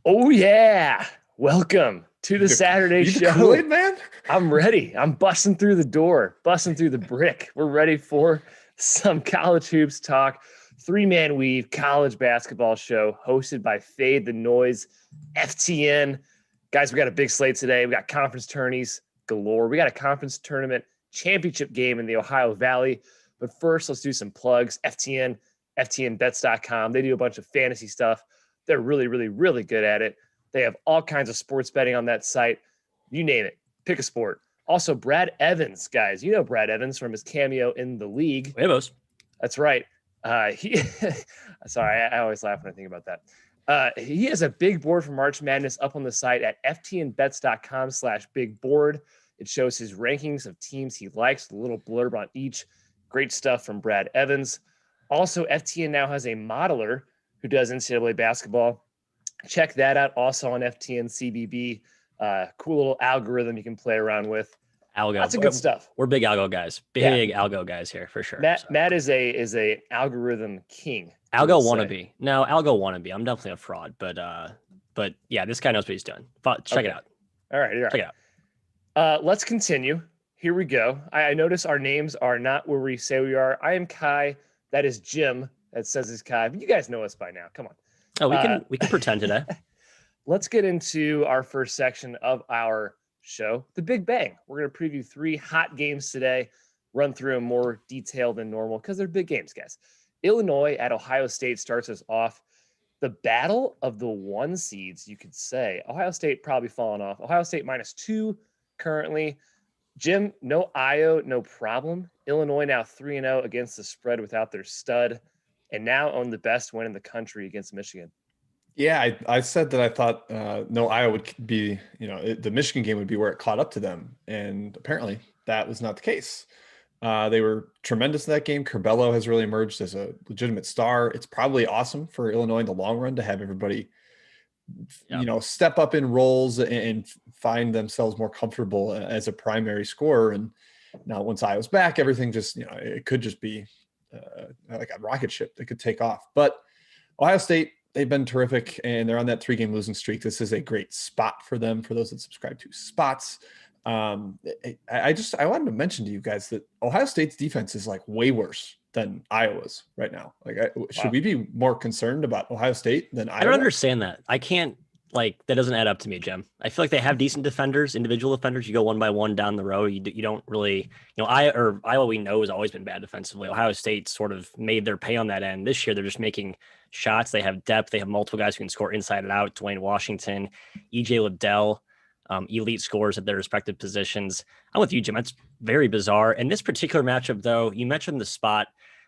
Oh yeah. Welcome to the Saturday You the show. Kool-Aid man? I'm ready. I'm busting through the door, busting through the brick. We're ready for some college hoops talk. Three-man weave college basketball show hosted by Fade the Noise, FTN. Guys, we got a big slate today. We got conference tourneys galore. We got a conference tournament championship game in the Ohio Valley. But first, let's do some plugs. FTN, FTNbets.com. They do a bunch of fantasy stuff. They're really, really, really good at it. They have all kinds of sports betting on that site. You name it. Pick a sport. Also, Brad Evans, guys. You know Brad Evans from his cameo in The League. Huevos. That's right. Sorry, I always laugh when I think about that. He has a big board for March Madness up on the site at ftnbets.com/big board. It shows his rankings of teams he likes, a little blurb on each. Great stuff from Brad Evans. Also, FTN now has a modeler who does NCAA basketball. Check that out. Also on FTN CBB. Cool little algorithm you can play around with. Algo. Lots of good stuff. We're big algo guys. Big algo guys here for sure. Matt is a algorithm king. Algo wannabe. No, algo wannabe. I'm definitely a fraud, but yeah, this guy knows what he's doing. Check it out. All right. Check it out. Let's continue. Here we go. I notice our names are not where we say we are. I am Kai. That is Jim. That says is Kai. But you guys know us by now. Come on. Oh, we can pretend today. Let's get into our first section of our show, the Big Bang. We're going to preview 3 hot games today, run through them more detailed than normal because they're big games, guys. Illinois at Ohio State starts us off. The battle of the 1 seeds, you could say. Ohio State probably falling off. Ohio State -2 currently. Jim, no Io, no problem. Illinois now 3-0 against the spread without their stud, and now own the best win in the country against Michigan. Yeah, I said that I thought no Iowa would be, the Michigan game would be where it caught up to them. And apparently that was not the case. They were tremendous in that game. Curbelo has really emerged as a legitimate star. It's probably awesome for Illinois in the long run to have everybody, step up in roles and find themselves more comfortable as a primary scorer. And now once Iowa's back, everything just, it could just be like a rocket ship that could take off. But Ohio State, they've been terrific, and they're on that 3-game losing streak. This is a great spot for them, for those that subscribe to spots. I wanted to mention to you guys that Ohio State's defense is like way worse than Iowa's right now. Should we be more concerned about Ohio State than Iowa? I don't understand that. I can't, that doesn't add up to me, Jim. I feel like they have decent defenders, individual defenders. You go one by one down the road. You don't really, Iowa we know has always been bad defensively. Ohio State sort of made their pay on that end. This year, they're just making shots. They have depth. They have multiple guys who can score inside and out. Dwayne Washington, EJ Liddell, elite scorers at their respective positions. I'm with you, Jim. That's very bizarre. And this particular matchup, though, you mentioned the spot.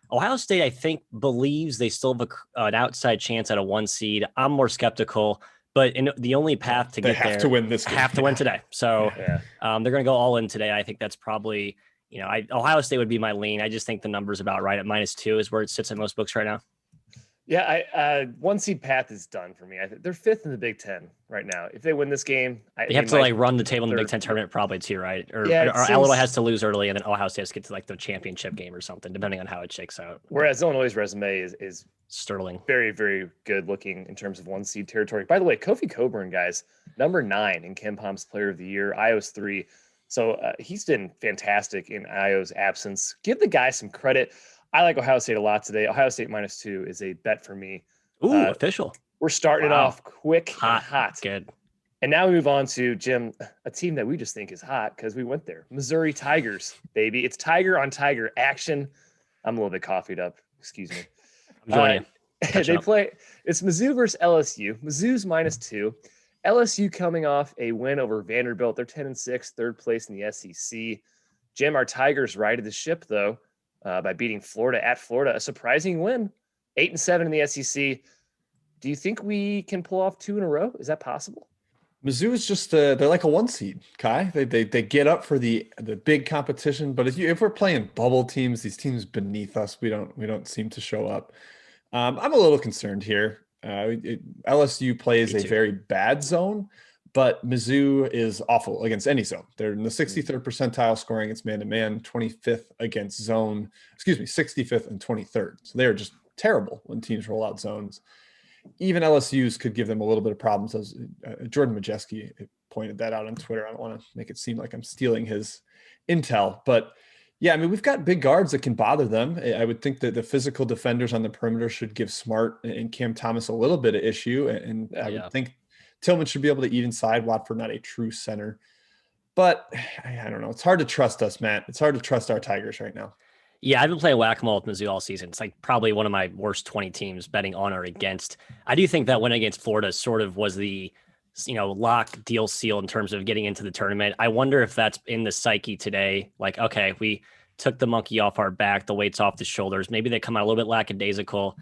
Ohio State, I think, believes they still have an outside chance at a 1 seed. I'm more skeptical. But the only path to get there, have to win this game. Have to win today. So they're going to go all in today. I think that's probably, Ohio State would be my lean. I just think the number's about right at -2 is where it sits at most books right now. Yeah, 1 seed path is done for me. They're 5th in the Big Ten right now. If they win this game, they have to run the table in the Big Ten tournament probably too, right? Or Illinois has to lose early, and then Ohio State has to get to the championship game or something, depending on how it shakes out. Whereas Illinois' resume is sterling, very, very good looking in terms of 1 seed territory. By the way, Kofi Cockburn, guys, number 9 in Ken Palm's Player of the Year. Iowa's 3, so he's been fantastic in Iowa's absence. Give the guy some credit. I like Ohio State a lot today. Ohio State -2 is a bet for me. Ooh, official. We're starting it off quick, hot. Good. And now we move on to, Jim, a team that we just think is hot because we went there. Missouri Tigers, baby. It's Tiger on Tiger action. I'm a little bit coffeeed up. Excuse me. I'm joining you. They play. It's Mizzou versus LSU. Mizzou's -2. LSU coming off a win over Vanderbilt. They're 10-6, 3rd place in the SEC. Jim, our Tigers righted the ship, though, by beating Florida at Florida. A surprising win, 8-7 in the SEC. Do you think we can pull off 2 in a row? Is that possible? Mizzou is just they're like a 1 seed, Kai. They get up for the big competition, but if we're playing bubble teams, these teams beneath us, we don't seem to show up. I'm a little concerned here. LSU plays a very bad zone, but Mizzou is awful against any zone. They're in the 63rd percentile scoring against man-to-man, 25th against zone, 65th and 23rd. So they are just terrible when teams roll out zones. even LSU's could give them a little bit of problems. As Jordan Majeski pointed that out on Twitter. I don't want to make it seem like I'm stealing his intel, but yeah, I mean, we've got big guards that can bother them. I would think that the physical defenders on the perimeter should give Smart and Cam Thomas a little bit of issue. And I would think Tillman should be able to eat inside. Watford, not a true center. But I don't know. It's hard to trust us, Matt. It's hard to trust our Tigers right now. Yeah, I've been playing whack-a-mole with Mizzou all season. It's like probably one of my worst 20 teams betting on or against. I do think that win against Florida sort of was the, lock, deal, seal in terms of getting into the tournament. I wonder if that's in the psyche today. Like, okay, we took the monkey off our back, the weight's off the shoulders. Maybe they come out a little bit lackadaisical.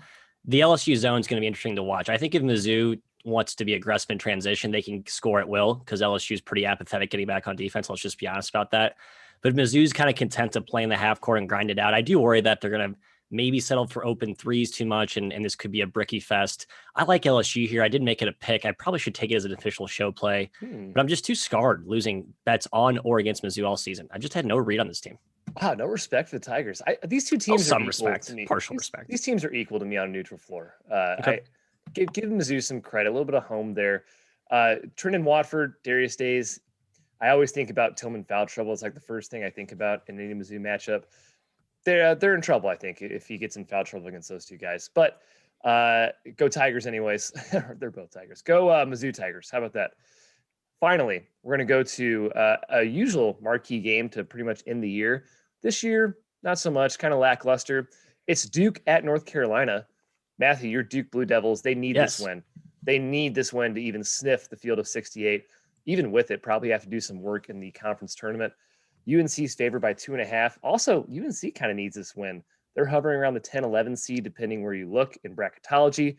The LSU zone is going to be interesting to watch. I think if Mizzou wants to be aggressive in transition, they can score at will because LSU is pretty apathetic getting back on defense. Let's just be honest about that. But if Mizzou's kind of content to play in the half court and grind it out, I do worry that they're going to maybe settle for open threes too much, and this could be a bricky fest. I like LSU here. I did make it a pick. I probably should take it as an official show play, but I'm just too scarred losing bets on or against Mizzou all season. I just had no read on this team. Wow, no respect for the Tigers. These two teams some are respect, to me. Partial respect. These teams are equal to me on a neutral floor. Okay. Give Mizzou some credit, a little bit of home there. Trenton Watford, Darius Days. I always think about Tillman foul trouble. It's like the first thing I think about in any Mizzou matchup. They're in trouble, I think, if he gets in foul trouble against those two guys. But go Tigers anyways. They're both Tigers. Go Mizzou Tigers. How about that? Finally, we're going to go to a usual marquee game to pretty much end the year. This year, not so much, kind of lackluster. It's Duke at North Carolina. Matthew, your Duke Blue Devils, they need this win. They need this win to even sniff the field of 68. Even with it, probably have to do some work in the conference tournament. UNC's favored by 2.5. Also, UNC kind of needs this win. They're hovering around the 10-11 seed, depending where you look in bracketology.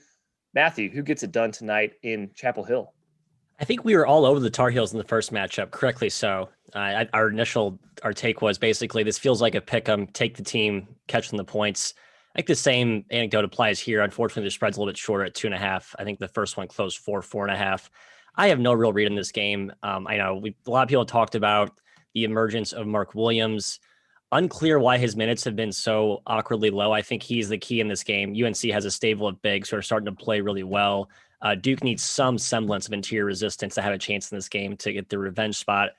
Matthew, who gets it done tonight in Chapel Hill? I think we were all over the Tar Heels in the first matchup, correctly so. Our take was basically this feels like a pick 'em, take the team, catch them the points. I think the same anecdote applies here. Unfortunately, the spread's a little bit shorter at 2.5. I think the first one closed 4.5. I have no real read in this game. I know a lot of people talked about the emergence of Mark Williams. Unclear why his minutes have been so awkwardly low. I think he's the key in this game. UNC has a stable of bigs who are starting to play really well. Duke needs some semblance of interior resistance to have a chance in this game to get the revenge spot.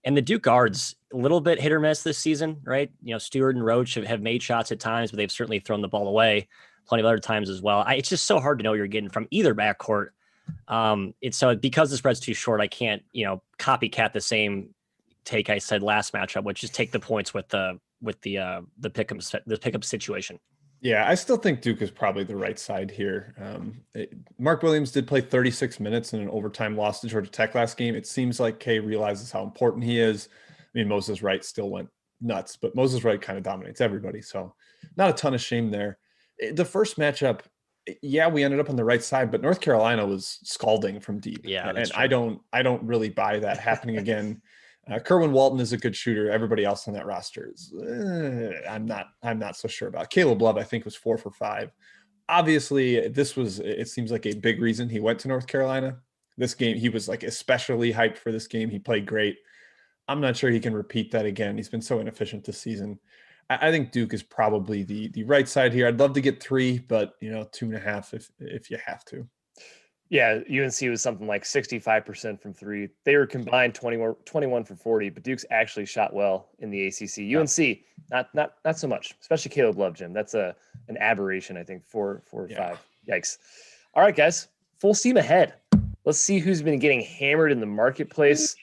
And the Duke guards, a little bit hit or miss this season, right? Stewart and Roach have made shots at times, but they've certainly thrown the ball away plenty of other times as well. It's just so hard to know what you're getting from either backcourt. It's so because the spread's too short, I can't, copycat the same take I said last matchup, which is take the points with the pick-up situation. Yeah, I still think Duke is probably the right side here. Mark Williams did play 36 minutes in an overtime loss to Georgia Tech last game. It seems like Kay realizes how important he is. I mean, Moses Wright still went nuts, but Moses Wright kind of dominates everybody. So not a ton of shame there. The first matchup, yeah, we ended up on the right side, but North Carolina was scalding from deep. Yeah, and true. I don't really buy that happening again. Kerwin Walton is a good shooter. Everybody else on that roster is I'm not so sure about. Caleb Love, I think, was 4 for 5. Obviously, it seems like a big reason he went to North Carolina. This game, he was like especially hyped for this game. He played great. I'm not sure he can repeat that again. He's been so inefficient this season. I think Duke is probably the right side here. I'd love to get 3, but 2.5 if you have to. Yeah, UNC was something like 65% from 3. They were combined 21 for 40, but Duke's actually shot well in the ACC. UNC, not so much, especially Caleb Love, Jim. That's an aberration, I think, 4 or 5. Yikes. All right, guys, full steam ahead. Let's see who's been getting hammered in the marketplace.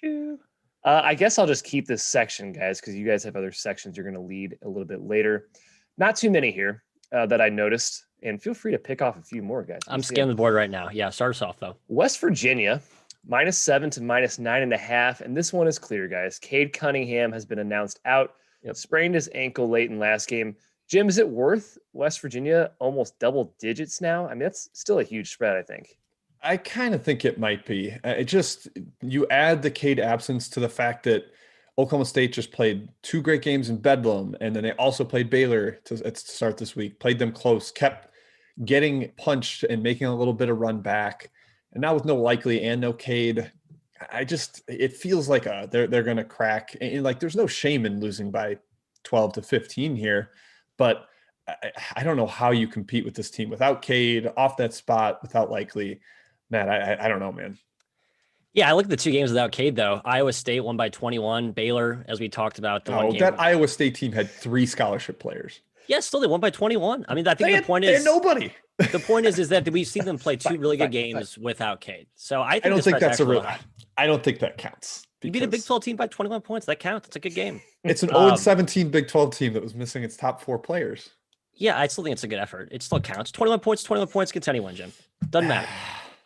I guess I'll just keep this section, guys, because you guys have other sections you're going to lead a little bit later. Not too many here that I noticed. And feel free to pick off a few more, guys. I'm scanning the board right now. Yeah, start us off, though. West Virginia, -7 to -9.5. And this one is clear, guys. Cade Cunningham has been announced out. Sprained his ankle late in last game. Jim, is it worth West Virginia almost double digits now? I mean, that's still a huge spread, I think. I kind of think it might be. You add the Cade absence to the fact that Oklahoma State just played 2 great games in Bedlam, and then they also played Baylor to start this week, played them close, kept getting punched and making a little bit of run back. And now with no Likely and no Cade, it feels like they're going to crack. And like, there's no shame in losing by 12 to 15 here, but I don't know how you compete with this team without Cade off that spot, without Likely. Matt, I don't know, man. Yeah, I look at the two games without Cade, though. Iowa State won by 21. Baylor, as we talked about, one game. That Iowa State team had 3 scholarship players. Yeah, still they won by 21. I mean, I think the point is nobody. The point is that we've seen them play two really good games without Cade. So I don't think that's I don't think that counts. You beat a Big 12 team by 21 points. That counts. It's a good game. It's an 0-17 Big 12 team that was missing its top 4 players. Yeah, I still think it's a good effort. It still counts. 21 points against anyone, Jim. Doesn't matter.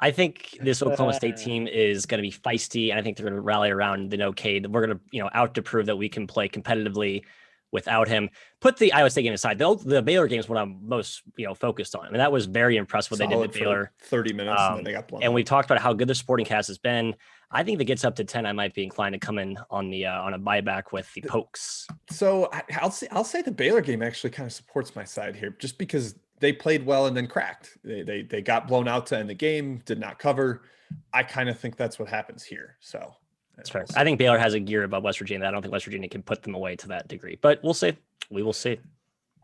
I think this Oklahoma State team is going to be feisty, and I think they're going to rally around the no Cade. We're going to, out to prove that we can play competitively without him. Put the Iowa State game aside. The Baylor game is what I'm most, focused on. I mean, that was very impressive what they did to Baylor. 30 minutes, and then they got blown. And we talked about how good the supporting cast has been. I think if it gets up to 10, I might be inclined to come in on the on a buyback with the Pokes. So I'll say the Baylor game actually kind of supports my side here, just because they played well and then cracked. They got blown out to end the game, did not cover. I kind of think that's what happens here. So that's fair. I think Baylor has a gear above West Virginia. I don't think West Virginia can put them away to that degree, but we'll see. We will see.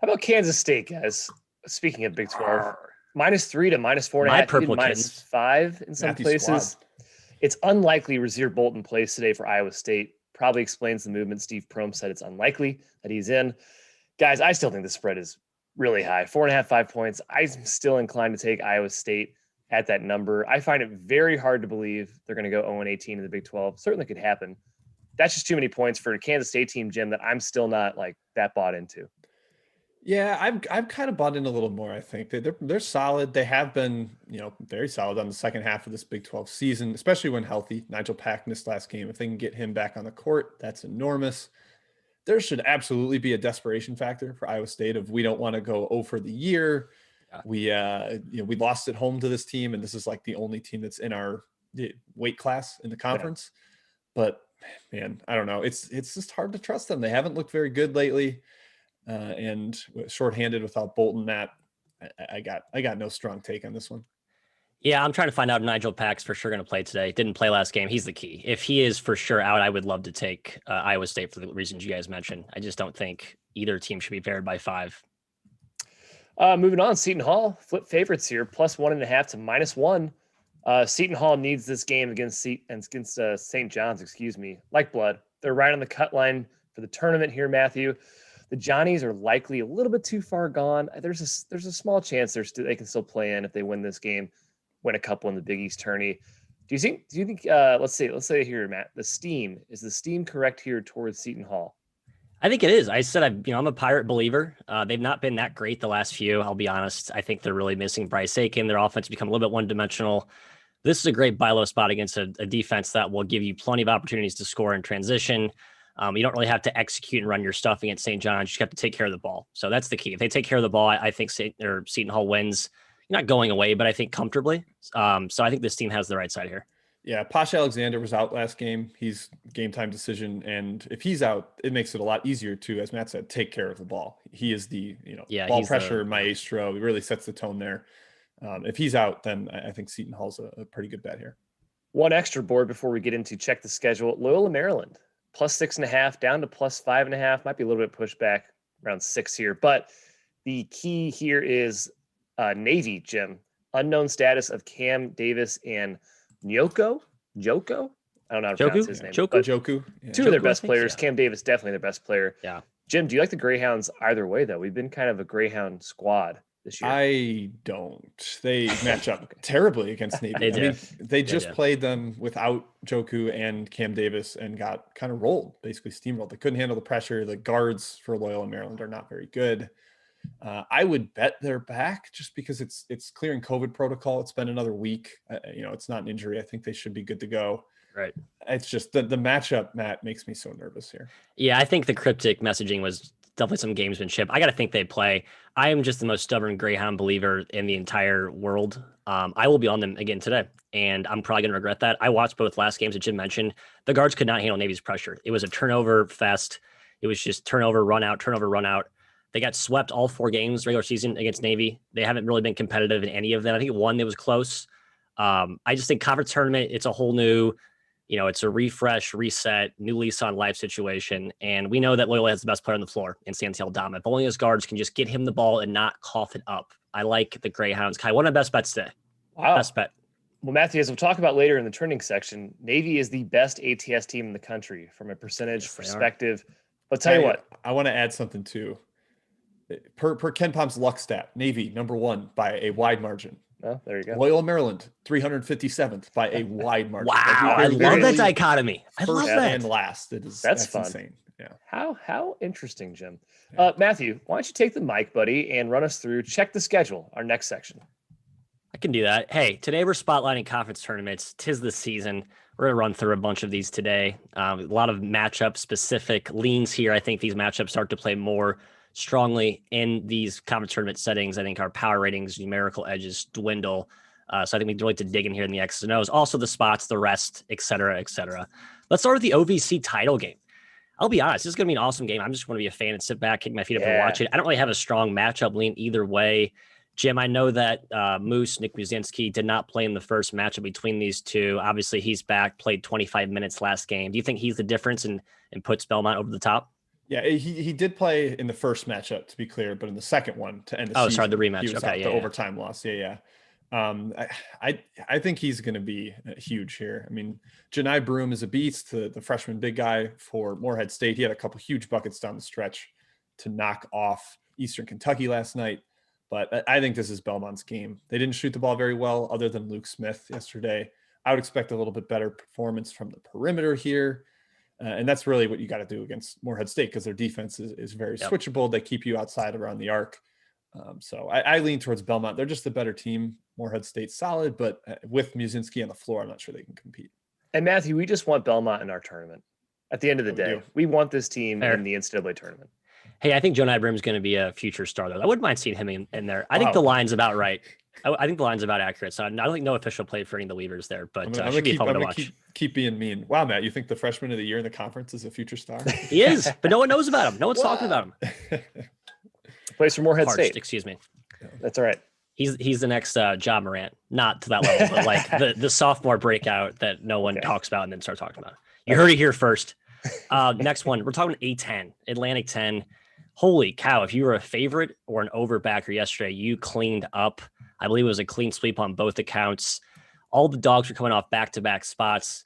How about Kansas State, guys? Speaking of Big 12, -3 to -4.5, -5 in some places. Squad. It's unlikely Rasir Bolton plays today for Iowa State. Probably explains the movement. Steve Prohm said it's unlikely that he's in. Guys, I still think the spread is really high. 4.5, 5 points. I'm still inclined to take Iowa State at that number. I find it very hard to believe they're going to go 0-18 in the Big 12. Certainly could happen. That's just too many points for a Kansas State team, Jim, that I'm still not that bought into. Yeah, I've kind of bought in a little more. I think they're solid. They have been, very solid on the second half of this Big 12 season, especially when healthy. Nigel Pack missed last game. If they can get him back on the court, that's enormous. There should absolutely be a desperation factor for Iowa State of we don't want to go 0 for the year. Yeah. We lost at home to this team, and this is like the only team that's in our weight class in the conference. Yeah. But man, I don't know. It's just hard to trust them. They haven't looked very good lately. And shorthanded without Bolton, Matt, I got no strong take on this one. Yeah, I'm trying to find out if Nigel Pack's for sure going to play today. Didn't play last game. He's the key. If he is for sure out, I would love to take Iowa State for the reasons you guys mentioned. I just don't think either team should be favored by 5. Moving on, Seton Hall, flip favorites here, +1.5 to -1. Seton Hall needs this game against St. John's, like blood. They're right on the cut line for the tournament here, Matthew. The Johnnies are likely a little bit too far gone. There's a small chance they can still play in if they win this game, win a couple in the Big East tourney. Do you think? Let's say here, Matt. Is the steam correct here towards Seton Hall? I think it is. I said I'm a Pirate believer. They've not been that great the last few. I'll be honest. I think they're really missing Bryce Aiken. Their offense become a little bit one-dimensional. This is a great buy low spot against a defense that will give you plenty of opportunities to score in transition. You don't really have to execute and run your stuff against St. John's. You just have to take care of the ball. So that's the key. If they take care of the ball, I think Seton Hall wins. Not going away, but I think comfortably. So I think this team has the right side here. Yeah, Posh Alexander was out last game. He's game time decision. And if he's out, it makes it a lot easier to, as Matt said, take care of the ball. He is the ball pressure maestro. He really sets the tone there. If he's out, then I think Seton Hall's a pretty good bet here. One extra board before we get into check the schedule. Loyola, Maryland. +6.5 down to +5.5. Might be a little bit pushed back around 6 here. But the key here is Navy, Jim. Unknown status of Cam Davis and Joko. I don't know how to pronounce his name. Joku. Yeah. Two of their best players. Yeah. Cam Davis, definitely their best player. Yeah. Jim, do you like the Greyhounds either way, though? We've been kind of a Greyhound squad this year. I don't. They match up terribly against Navy. They just played them without Joku and Cam Davis and got kind of rolled, basically steamrolled. They couldn't handle the pressure. The guards for Loyola Maryland are not very good. I would bet they're back just because it's clearing COVID protocol. It's been another week. It's not an injury. I think they should be good to go. Right. It's just the matchup, Matt, makes me so nervous here. Yeah, I think the cryptic messaging was definitely some gamesmanship. I got to think they play. I am just the most stubborn Greyhound believer in the entire world. I will be on them again today, and I'm probably going to regret that. I watched both last games that Jim mentioned. The guards could not handle Navy's pressure. It was a turnover fest. It was just turnover, run out. They got swept all 4 games regular season against Navy. They haven't really been competitive in any of them. I think one that was close. I just think conference tournament, it's a whole new, It's a refresh, reset, new lease on life situation. And we know that Loyola has the best player on the floor in Santiago Dama. If only his guards can just get him the ball and not cough it up. I like the Greyhounds. Kai, one of the best bets today. Wow. Best bet. Well, Matthew, as we'll talk about later in the trending section, Navy is the best ATS team in the country from a percentage perspective. But tell you what. I want to add something too. Per Ken Palm's luck stat, Navy #1 by a wide margin. Oh, there you go. Loyola Maryland 357th by a wide margin. Wow, I love that dichotomy. I love that. And last, that's fun. Insane. Yeah. How interesting, Jim. Matthew, why don't you take the mic, buddy, and run us through check the schedule, our next section. I can do that. Hey, today we're spotlighting conference tournaments. 'Tis the season. We're going to run through a bunch of these today. A lot of matchup specific leans here. I think these matchups start to play more strongly in these conference tournament settings. I think our power ratings, numerical edges dwindle. So I think we really like to dig in here in the X's and O's, also the spots, the rest, et cetera, et cetera. Let's start with the OVC title game. I'll be honest, this is going to be an awesome game. I'm just going to be a fan and sit back, kick my feet up and watch it. I don't really have a strong matchup lean either way. Jim, I know that Nick Muzinski did not play in the first matchup between these two. Obviously, he's back, played 25 minutes last game. Do you think he's the difference and puts Belmont over the top? Yeah, he did play in the first matchup, to be clear, but in the second one to end the season. Oh, sorry, the rematch. He was out the overtime loss. Yeah. I think he's going to be huge here. I mean, Janai Broom is a beast, the freshman big guy for Morehead State. He had a couple huge buckets down the stretch to knock off Eastern Kentucky last night. But I think this is Belmont's game. They didn't shoot the ball very well other than Luke Smith yesterday. I would expect a little bit better performance from the perimeter here. And that's really what you got to do against Morehead State because their defense is very switchable. They keep you outside around the arc. So I lean towards Belmont. They're just a better team. Morehead State's solid, but with Muzinski on the floor, I'm not sure they can compete. And Matthew, we just want Belmont in our tournament. At the end of the day, we want this team in the NCAA tournament. Hey, I think Jonai Brim's going to be a future star, though. I wouldn't mind seeing him in there. I think the line's about right. I think the line's about accurate. So I don't think no official play for any of the Weavers there, but should be fun to watch. Keep being mean. Wow, Matt, you think the freshman of the year in the conference is a future star? He is, but no one knows about him. No one's talking about him. Plays for Morehead State. Excuse me. That's all right. He's the next Ja Morant. Not to that level, but like the sophomore breakout that no one talks about and then start talking about it. You heard it here first. Next one, we're talking A10, Atlantic 10. Holy cow, if you were a favorite or an overbacker yesterday, you cleaned up. I believe it was a clean sweep on both accounts. All the dogs are coming off back-to-back spots.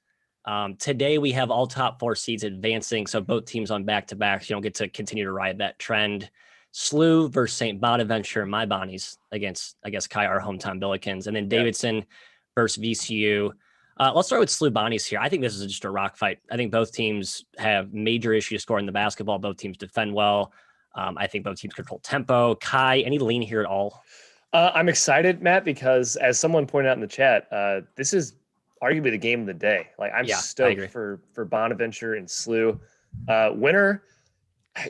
Today, we have all top 4 seeds advancing, so both teams on back-to-backs. You don't get to continue to ride that trend. SLU versus St. Bonaventure, my Bonnies, against, I guess, Kai, our hometown Billikens. And then Davidson versus VCU. Let's start with SLU Bonnies here. I think this is just a rock fight. I think both teams have major issues scoring the basketball. Both teams defend well. I think both teams control tempo. Kai, any lean here at all? I'm excited, Matt, because as someone pointed out in the chat, this is arguably the game of the day. Like I'm stoked for Bonaventure and SLU. Winner.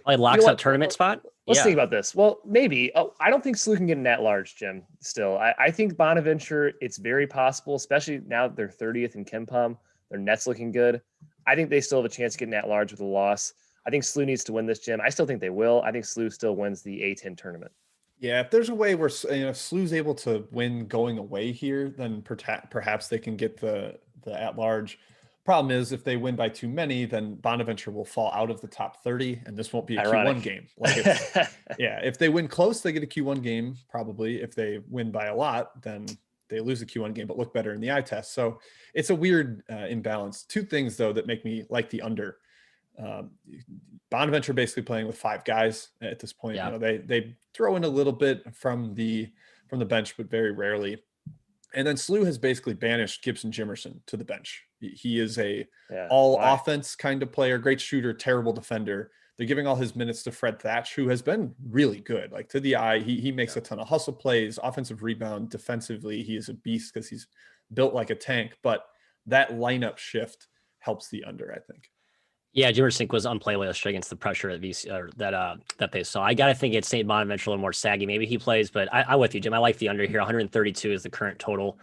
Like locks up tournament spot? Let's think about this. Well, maybe. I don't think SLU can get an at-large, Jim, still. I think Bonaventure, it's very possible, especially now that they're 30th in KenPom. Their net's looking good. I think they still have a chance to get an at-large with a loss. I think SLU needs to win this, Jim. I still think they will. I think SLU still wins the A10 tournament. Yeah, if there's a way where if SLU's able to win going away here, then perhaps they can get the at-large. Problem is, if they win by too many, then Bonaventure will fall out of the top 30, and this won't be a Q1 game. Like, if they win close, they get a Q1 game, probably. If they win by a lot, then they lose a Q1 game, but look better in the eye test. So it's a weird imbalance. Two things, though, that make me like the under. Bonaventure basically playing with 5 guys at this point. You know, they throw in a little bit from the bench, but very rarely. And then SLU has basically banished Gibson Jimerson to the bench. He is offense kind of player, great shooter, terrible defender. They're giving all his minutes to Fred Thatch, who has been really good. Like to the eye, he makes a ton of hustle plays, offensive rebound, defensively. He is a beast because he's built like a tank. But that lineup shift helps the under, I think. Yeah, Jimerson was unplayable yesterday against the pressure at VC that they saw. I got to think it's St. Bonaventure a little more saggy. Maybe he plays, but I'm with you, Jim. I like the under here. 132 is the current total.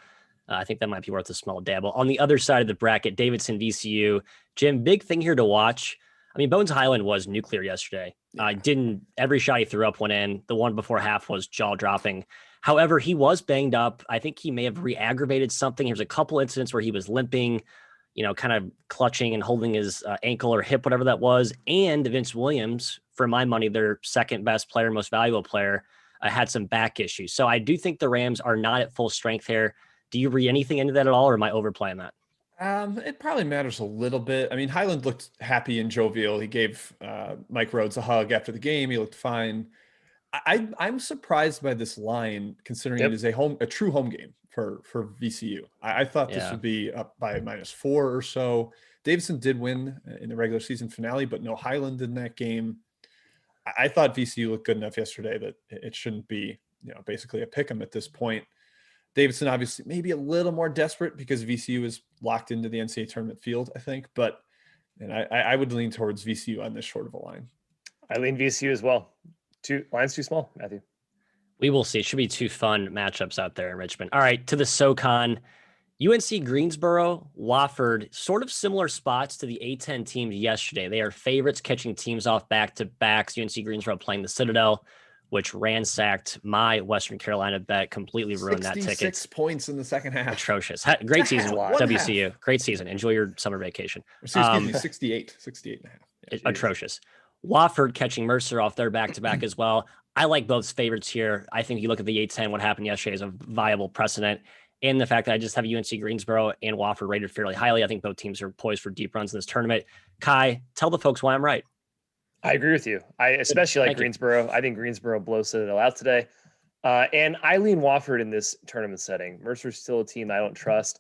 I think that might be worth a small dabble. On the other side of the bracket, Davidson, VCU. Jim, big thing here to watch. I mean, Bones Highland was nuclear yesterday. Every shot he threw up went in. The one before half was jaw dropping. However, he was banged up. I think he may have re-aggravated something. There's a couple incidents where he was limping. kind of clutching and holding his ankle or hip, whatever that was. And Vince Williams, for my money, their second best player, most valuable player, had some back issues. So I do think the Rams are not at full strength here. Do you read anything into that at all, or am I overplaying that? It probably matters a little bit. I mean, Highland looked happy and jovial. He gave Mike Rhodes a hug after the game. He looked fine. I'm surprised by this line, considering it is a true home game for VCU. I thought this would be up by -4 or so. Davidson did win in the regular season finale, but no Highland in that game. I thought VCU looked good enough yesterday that it shouldn't be, basically a pick 'em at this point. Davidson obviously maybe a little more desperate because VCU is locked into the NCAA tournament field, I think. But I would lean towards VCU on this short of a line. I lean VCU as well. Line's too small, Matthew. We will see. It should be two fun matchups out there in Richmond. All right, to the SoCon. UNC Greensboro, Wofford, sort of similar spots to the A10 teams yesterday. They are favorites catching teams off back-to-backs. UNC Greensboro playing the Citadel, which ransacked my Western Carolina bet, completely ruined that ticket. 66 points in the second half. Atrocious. Great season, WCU. Great season. Enjoy your summer vacation. Excuse me, 68 and a half. Yeah, atrocious. Wofford catching Mercer off their back-to-back as well. I like both favorites here. I think you look at the A10, what happened yesterday is a viable precedent. And the fact that I just have UNC Greensboro and Wofford rated fairly highly. I think both teams are poised for deep runs in this tournament. Kai, tell the folks why I'm right. I agree with you. I especially like Greensboro. I think Greensboro blows Citadel out today. And I lean Wofford in this tournament setting. Mercer's still a team I don't trust.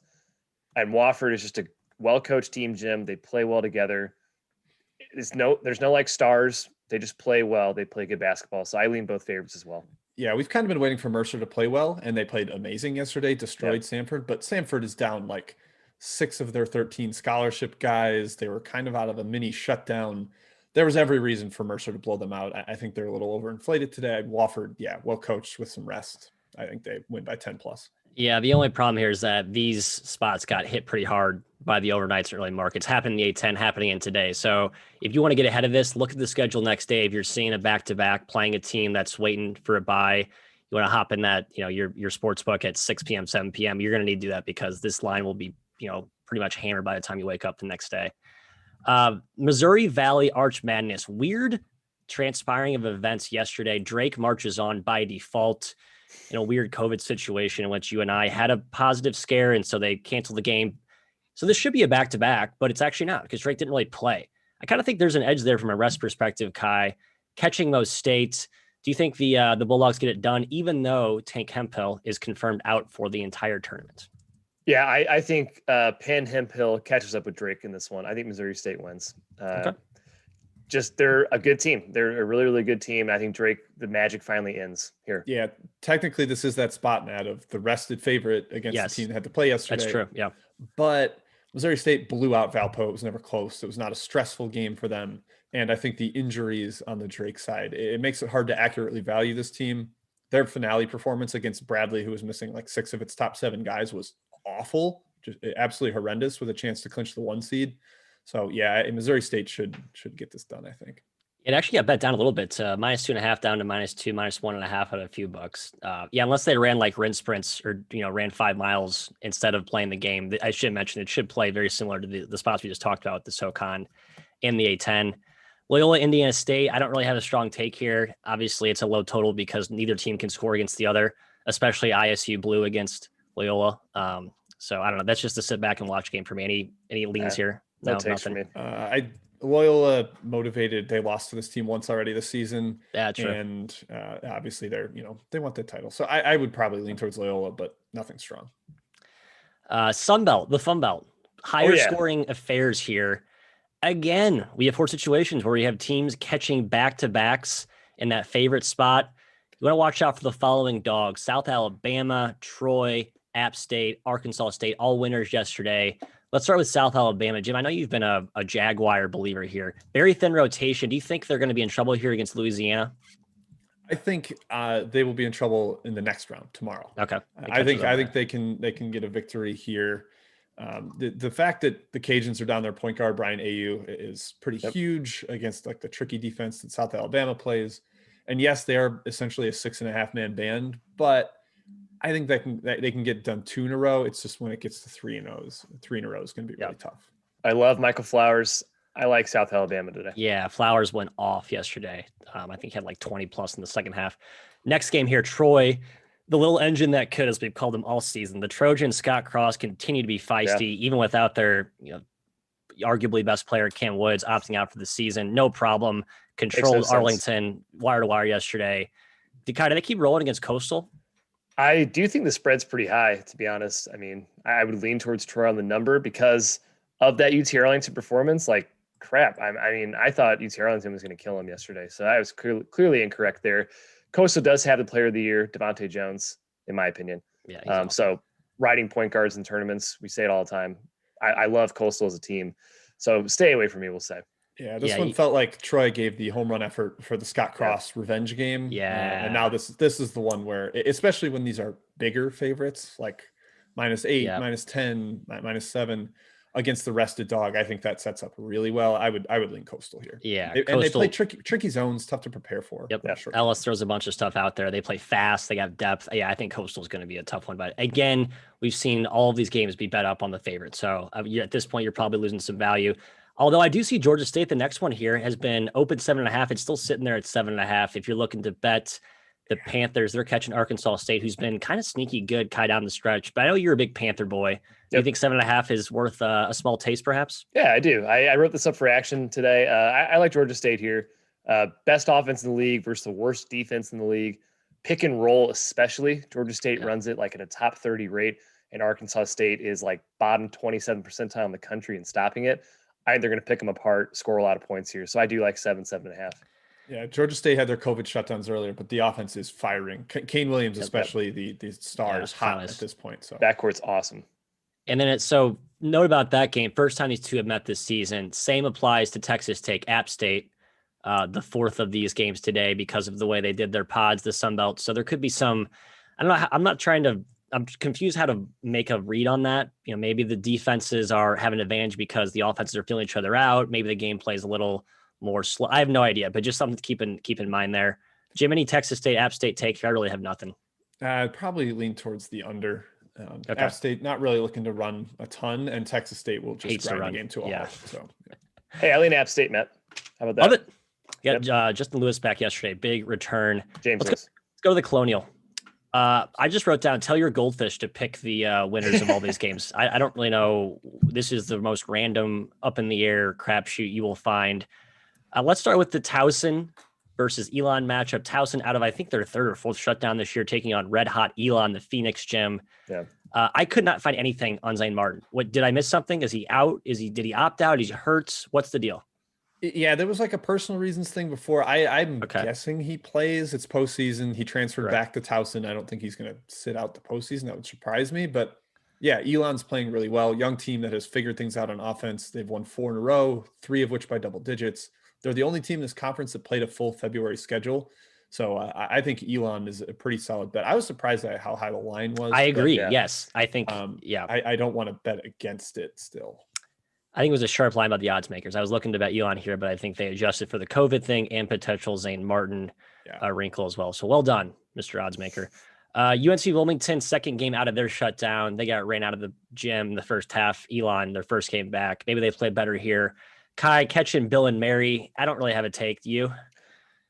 And Wofford is just a well-coached team, Jim. They play well together. There's no like stars. They just play well. They play good basketball. So I lean both favorites as well. Yeah, we've kind of been waiting for Mercer to play well, and they played amazing yesterday, destroyed Samford. But Samford is down like 6 of their 13 scholarship guys. They were kind of out of a mini shutdown. There was every reason for Mercer to blow them out. I think they're a little overinflated today. Wofford, well coached with some rest. I think they win by 10 plus. Yeah, the only problem here is that these spots got hit pretty hard by the overnights and early markets. Happened in the A10, happening in today. So if you want to get ahead of this, look at the schedule next day. If you're seeing a back-to-back, playing a team that's waiting for a bye, you want to hop in that, your sports book at 6 p.m., 7 p.m. You're going to need to do that because this line will be, pretty much hammered by the time you wake up the next day. Missouri Valley Arch Madness. Weird transpiring of events yesterday. Drake marches on by default in a weird COVID situation in which UNI had a positive scare, and so they canceled the game. So this should be a back-to-back, but it's actually not because Drake didn't really play. I kind of think there's an edge there from a rest perspective, Kai. Catching those states, do you think the Bulldogs get it done, even though Tank Hemphill is confirmed out for the entire tournament? Yeah, I think Penn Hemphill catches up with Drake in this one. I think Missouri State wins. Okay. Just they're a good team. They're a really, really good team. I think Drake, the magic finally ends here. Yeah, technically this is that spot, Matt, of the rested favorite against the team that had to play yesterday. That's true, yeah. But Missouri State blew out Valpo. It was never close. It was not a stressful game for them. And I think the injuries on the Drake side, it makes it hard to accurately value this team. Their finale performance against Bradley, who was missing like 6 of its top 7 guys, was awful, just absolutely horrendous, with a chance to clinch the 1 seed. So yeah, Missouri State should get this done, I think. It actually got bet down a little bit, -2.5 down to -2, -1.5 at a few bucks. Unless they ran like rin sprints or ran 5 miles instead of playing the game. I should mention it should play very similar to the spots we just talked about, the SoCon and the A10. Loyola Indiana State, I don't really have a strong take here. Obviously, it's a low total because neither team can score against the other, especially ISU Blue against Loyola. So I don't know. That's just a sit back and watch game for me. Any leans here? No takes for me. Loyola motivated. They lost to this team once already this season. Yeah, true. And obviously they're, they want the title. So I would probably lean towards Loyola, but nothing strong. Sunbelt, the Fun Belt, higher scoring affairs here. Again, we have 4 situations where we have teams catching back-to-backs in that favorite spot. You want to watch out for the following dogs: South Alabama, Troy, App State, Arkansas State, all winners yesterday. Let's start with South Alabama. Jim, I know you've been a Jaguar believer here. Very thin rotation. Do you think they're going to be in trouble here against Louisiana? I think they will be in trouble in the next round tomorrow. Okay. I think they can get a victory here. The fact that the Cajuns are down their point guard, Brian Ayu, is pretty huge against like the tricky defense that South Alabama plays. And yes, they are essentially a 6.5 man band, but I think they can get done 2 in a row. It's just when it gets to 3 in a row is going to be really tough. I love Michael Flowers. I like South Alabama today. Yeah, Flowers went off yesterday. I think he had like 20 plus in the second half. Next game here, Troy, the little engine that could, as we've called them all season. The Trojans, Scott Cross, continue to be feisty, even without their, arguably best player, Cam Woods, opting out for the season. No problem. Controlled Arlington wire to wire yesterday. Do they keep rolling against Coastal? I do think the spread's pretty high, to be honest. I mean, I would lean towards Troy on the number because of that UT Arlington performance. Like, crap. I thought UT Arlington was going to kill him yesterday. So I was clearly incorrect there. Coastal does have the player of the year, Devontae Jones, in my opinion. Yeah. Awesome. So riding point guards in tournaments, we say it all the time. I love Coastal as a team. So stay away from me, we'll say. Yeah, this one felt like Troy gave the home run effort for the Scott Cross revenge game. Yeah. And now this is the one where, especially when these are bigger favorites, like -8, -10, -7 against the rested dog, I think that sets up really well. I would lean Coastal here. Yeah. And they play tricky zones, tough to prepare for. Yep. Yeah, sure. Ellis throws a bunch of stuff out there. They play fast. They have depth. Yeah, I think Coastal is going to be a tough one. But again, we've seen all of these games be bet up on the favorite. So at this point, you're probably losing some value. Although I do see Georgia State, the next one here, has been open 7.5. It's still sitting there at 7.5. If you're looking to bet the Panthers, they're catching Arkansas State, who's been kind of sneaky good down the stretch. But I know you're a big Panther boy. Do you think 7.5 is worth a small taste, perhaps? Yeah, I do. I wrote this up for action today. I like Georgia State here. Best offense in the league versus the worst defense in the league. Pick and roll, especially. Georgia State runs it like at a top 30 rate, and Arkansas State is like bottom 27 percentile in the country in stopping it. I think they're going to pick them apart, score a lot of points here. So I do like 7.5. Yeah, Georgia State had their COVID shutdowns earlier, but the offense is firing. Kane Williams, especially the star, is hot at this point. So backcourt's awesome. And then note about that game. First time these two have met this season. Same applies to Texas Tech, App State, the fourth of these games today because of the way they did their pods, the Sun Belt. So there could be some. I don't know. I'm confused how to make a read on that. Maybe the defenses have an advantage because the offenses are feeling each other out. Maybe the game plays a little more slow. I have no idea, but just something to keep in mind there. Jim, any Texas State, App State take? I really have nothing. I'd probably lean towards the under. App State not really looking to run a ton, and Texas State will just grind the game to a halt. So, Hey, I lean App State, Matt. How about that? Love it. Yeah, Justin Lewis back yesterday. Big return. Let's go to the Colonial. I just wrote down, tell your goldfish to pick the winners of all these games. I don't really know. This is the most random, up in the air crapshoot you will find. Let's start with the Towson versus Elon matchup. Towson out of, I think, their third or fourth shutdown this year, taking on red hot Elon, the Phoenix Gym. Yeah. I could not find anything on Zane Martin. Did I miss something? Is he out? Did he opt out? Is he hurt? What's the deal? Yeah, there was like a personal reasons thing before. I'm guessing he plays. It's postseason. He transferred back to Towson. I don't think he's going to sit out the postseason. That would surprise me. But yeah, Elon's playing really well. Young team that has figured things out on offense. They've won 4 in a row, 3 of which by double digits. They're the only team in this conference that played a full February schedule. So I think Elon is a pretty solid bet. I was surprised at how high the line was. I agree. Yes. I think, I don't want to bet against it still. I think it was a sharp line about the odds makers. I was looking to bet Elon here, but I think they adjusted for the COVID thing and potential Zane Martin wrinkle as well. So well done, Mr. Oddsmaker. UNC Wilmington, second game out of their shutdown. They got ran out of the gym in the first half. Elon, their first game back. Maybe they played better here. Kai catching Bill and Mary. I don't really have a take. Do you?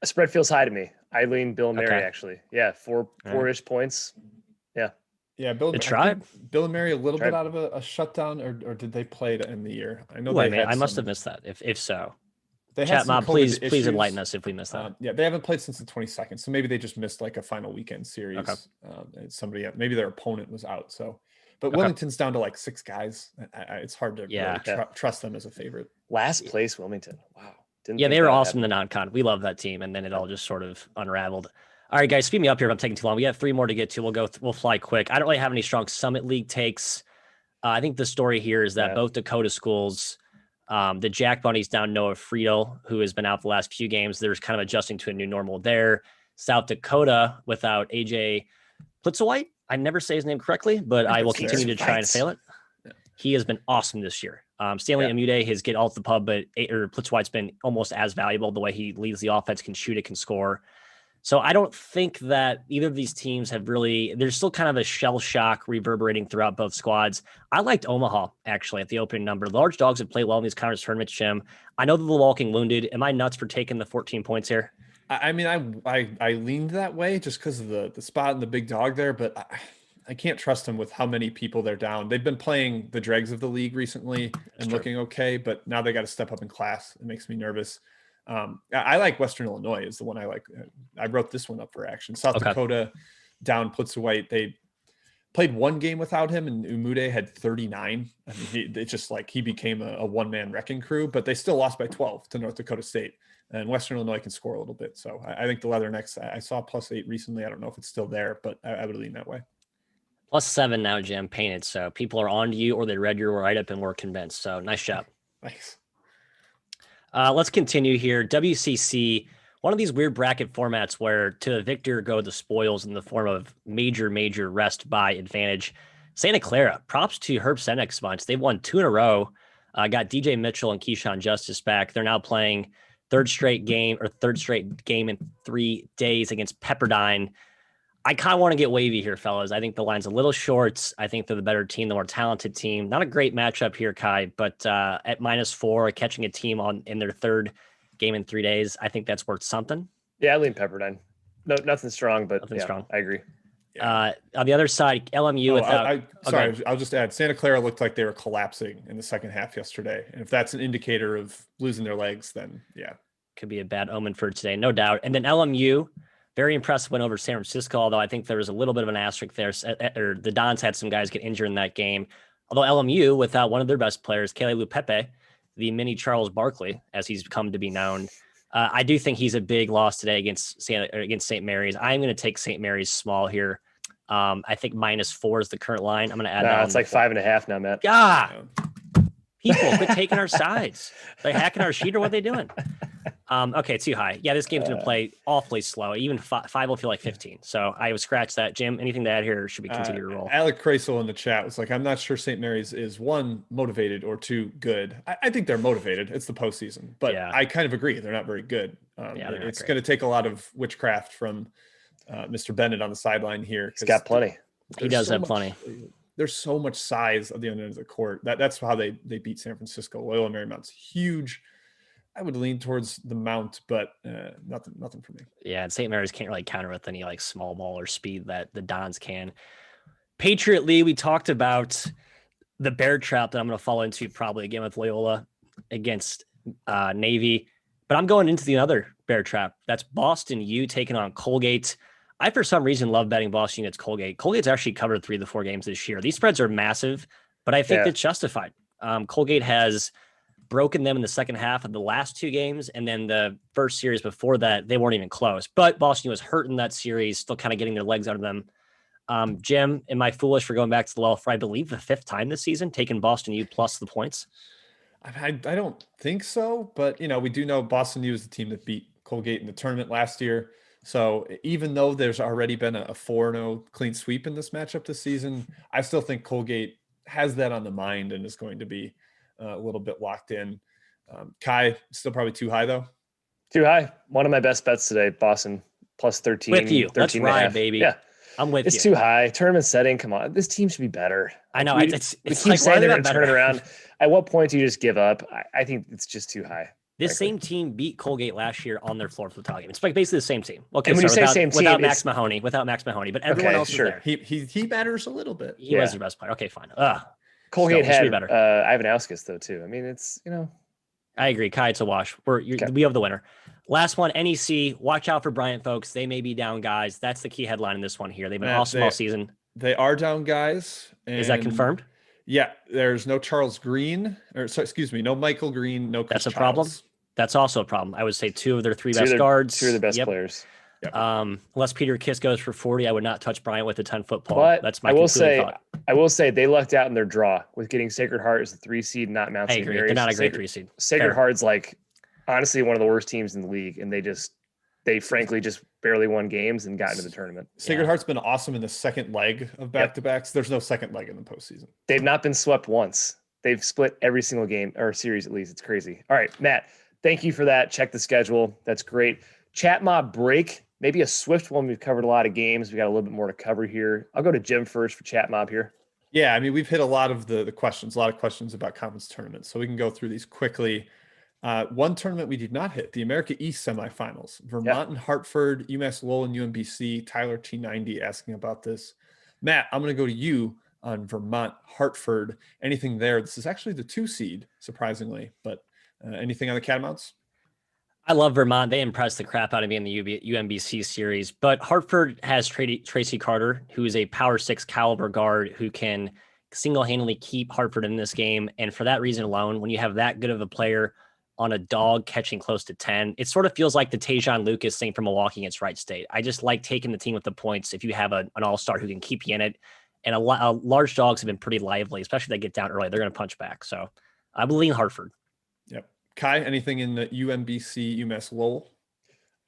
A spread feels high to me. I lean Bill and Mary, actually. Yeah, four-ish points. Yeah. Yeah, Bill and Mary a little bit out of a shutdown, or did they play to end the year? I know I must have missed that. If so, chat mob, please enlighten us if we missed that. They haven't played since the 22nd, so maybe they just missed like a final weekend series. Okay. Maybe their opponent was out. So, but Wilmington's down to like 6 guys. It's hard to really trust them as a favorite. Last place, Wilmington. Wow. They were awesome in the non-con. We love that team, and then it all just sort of unraveled. All right, guys, speed me up here if I'm taking too long. We have 3 more to get to. We'll fly quick. I don't really have any strong Summit League takes. I think the story here is that both Dakota schools, the Jack Bunnies down Noah Friedel, who has been out the last few games, there's kind of adjusting to a new normal there. South Dakota without AJ Plitzowite. I never say his name correctly, but I will continue to try and fail it. Yeah. He has been awesome this year. Stanley Amude, his get off the pub, but Plitzowite's been almost as valuable. The way he leads the offense, can shoot it, can score. So I don't think that either of these teams have really, there's still kind of a shell shock reverberating throughout both squads. I liked Omaha actually at the opening number. The large dogs have played well in these conference tournaments, Jim. I know that the walking wounded. Am I nuts for taking the 14 points here? I mean, I leaned that way just because of the spot and the big dog there, but I can't trust them with how many people they're down. They've been playing the dregs of the league recently and looking okay, but now they got to step up in class. It makes me nervous. I like Western Illinois is the one I like. I wrote this one up for action. South Dakota down White. They played one game without him, and Umude had 39. I mean, it's just like he became a one-man wrecking crew, but they still lost by 12 to North Dakota State. And Western Illinois can score a little bit. So I think the Leathernecks, I saw +8 recently. I don't know if it's still there, but I would lean that way. +7 now, Jim, painted. So people are on to you, or they read your write-up and were convinced. So nice job. Thanks. Let's continue here. WCC, one of these weird bracket formats where to the victor go the spoils in the form of major rest by advantage. Santa Clara, props to Herb Senek's bunch. They've won 2 in a row. Got DJ Mitchell and Keyshawn Justice back. They're now playing third straight game in 3 days against Pepperdine. I kind of want to get wavy here, fellas. I think the line's a little short. I think they're the better team, the more talented team. Not a great matchup here, Kai, but at -4, catching a team in their third game in 3 days, I think that's worth something. Yeah, I lean Pepperdine. No, nothing strong, but nothing strong. I agree. On the other side, LMU I'll just add, Santa Clara looked like they were collapsing in the second half yesterday. And if that's an indicator of losing their legs, then yeah. Could be a bad omen for today, no doubt. And then LMU, very impressive win over San Francisco, although I think there was a little bit of an asterisk there. Or the Dons had some guys get injured in that game. Although LMU, without one of their best players, Kele Lupepe, the mini Charles Barkley, as he's come to be known, I do think he's a big loss today against St. Mary's. I'm going to take St. Mary's small here. I think -4 is the current line. I'm going to add that. It's like 5.5 now, Matt. Yeah. People quit taking our sides. They hacking our sheet, or what are they doing? Okay, too high. Yeah, this game's going to play awfully slow. Even 5 will feel like 15. So I would scratch that. Jim, anything to add here, or should we continue to roll? Alec Kreisel in the chat was like, I'm not sure St. Mary's is 1, motivated, or 2, good. I think they're motivated. It's the postseason. But yeah. I kind of agree. They're not very good. It's going to take a lot of witchcraft from Mr. Bennett on the sideline here. He's got plenty. He does have plenty. There's so much size at the end of the court. That's how they beat San Francisco. Loyola Marymount's huge. I would lean towards the Mount, but nothing for me. Yeah, and St. Mary's can't really counter with any like small ball or speed that the Dons can. Patriot League, we talked about the bear trap that I'm going to fall into probably again with Loyola against Navy, but I'm going into the other bear trap. That's Boston U taking on Colgate. I, for some reason, love betting Boston against Colgate. Colgate's actually covered 3 of the 4 games this year. These spreads are massive, but I think it's justified. Colgate has broken them in the second half of the last 2 games, and then the first series before that, they weren't even close. But Boston was hurt in that series, still kind of getting their legs out of them. Jim, am I foolish for going back to the well for, I believe, the 5th time this season, taking Boston U plus the points? I don't think so, but we do know Boston U is the team that beat Colgate in the tournament last year. So even though there's already been a 4-0 clean sweep in this matchup this season, I still think Colgate has that on the mind and is going to be a little bit locked in. Kai, still probably too high though. Too high. One of my best bets today, Boston plus 13. With you. Let's ride, baby. Yeah. I'm with you. It's too high. Tournament setting. Come on. This team should be better. I know. It's keep like, saying they're going to turn it around. At what point do you just give up? I think it's just too high. This same team beat Colgate last year on their floor for the title game. It's like basically the same team. Okay, and when you say same team, without Max Mahoney, but everyone else is there. He matters a little bit. He was your best player. Okay, fine. Colgate had Ivan Auskis though too. I mean, it's I agree. Kai, it's a wash. We have the winner. Last one, NEC. Watch out for Bryant, folks. They may be down guys. That's the key headline in this one here. They've been awesome all season. They are down guys. Is that confirmed? Yeah, there's no Charles Green, no Michael Green, no Chris That's a Childs. problem. That's also a problem. I would say 2 of their 3 best guards. 2 of the best players. Yep. Unless Peter Kiss goes for 40, I would not touch Bryant with a 10-foot pole. But that's my thought. I will say they lucked out in their draw with getting Sacred Heart as the 3 seed, not Mount St. Mary's. They're not a great 3 seed. Sacred Heart's like honestly one of the worst teams in the league, and they frankly just barely won games and got into the tournament. Sacred Heart's been awesome in the second leg of back-to-backs. There's no second leg in the postseason. They've not been swept once. They've split every single game or series at least. It's crazy. All right, Matt, thank you for that. Check the schedule. That's great. Chat mob break maybe a swift one. We've covered a lot of games. We got a little bit more to cover here. I'll go to Jim first for Chat Mob here. Yeah, I mean, we've hit a lot of the questions, a lot of questions about conference tournaments. So we can go through these quickly. One tournament we did not hit, the America East semifinals. Vermont and Hartford, UMass Lowell and UMBC. Tyler T90 asking about this. Matt, I'm going to go to you on Vermont, Hartford. Anything there? This is actually the 2 seed, surprisingly, but anything on the Catamounts? I love Vermont. They impressed the crap out of me in the UMBC series, but Hartford has Tracy Carter, who is a power 6 caliber guard who can single-handedly keep Hartford in this game. And for that reason alone, when you have that good of a player on a dog catching close to 10, it sort of feels like the Tajon Lucas thing from Milwaukee against Wright State. I just like taking the team with the points if you have an all-star who can keep you in it. And large dogs have been pretty lively, especially if they get down early. They're going to punch back. So I believe in Hartford. Yep. Kai, anything in the UMBC, UMass Lowell?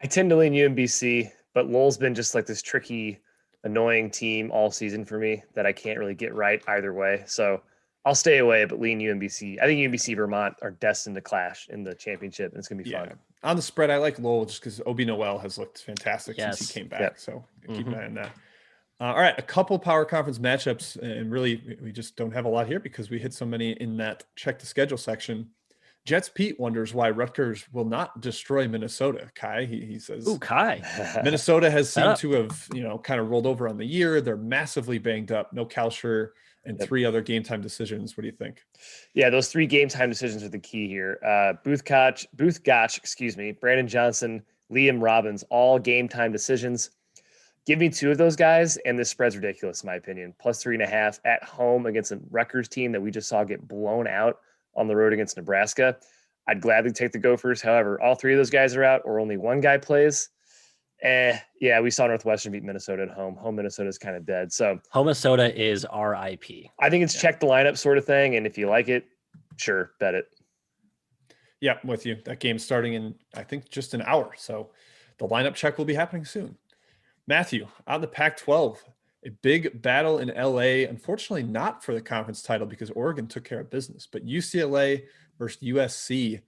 I tend to lean UMBC, but Lowell's been just like this tricky, annoying team all season for me that I can't really get right either way. So I'll stay away, but lean UMBC. I think UMBC Vermont are destined to clash in the championship, and it's going to be fun. On the spread, I like Lowell just because Obi Noel has looked fantastic since he came back. Yep. So keep an eye on that. All right, a couple power conference matchups, and really we just don't have a lot here because we hit so many in that check the schedule section. Jets Pete wonders why Rutgers will not destroy Minnesota. Kai, he says, "Ooh, Kai, Minnesota has seemed to have, kind of rolled over on the year. They're massively banged up. No Kalsher and 3 other game time decisions. What do you think?" Yeah, those 3 game time decisions are the key here. Booth Gotch, Brandon Johnson, Liam Robbins, all game time decisions. Give me 2 of those guys, and this spread's ridiculous, in my opinion. Plus 3.5 at home against a Rutgers team that we just saw get blown out on the road against Nebraska. I'd gladly take the Gophers. However, all 3 of those guys are out, or only one guy plays. Yeah, we saw Northwestern beat Minnesota at home. Home Minnesota is kind of dead. So home Minnesota is RIP. I think it's check the lineup sort of thing, and if you like it, sure, bet it. Yeah, I'm with you. That game's starting in, I think, just an hour. So the lineup check will be happening soon. Matthew, on the Pac-12, a big battle in LA. Unfortunately, not for the conference title because Oregon took care of business. But UCLA versus USC.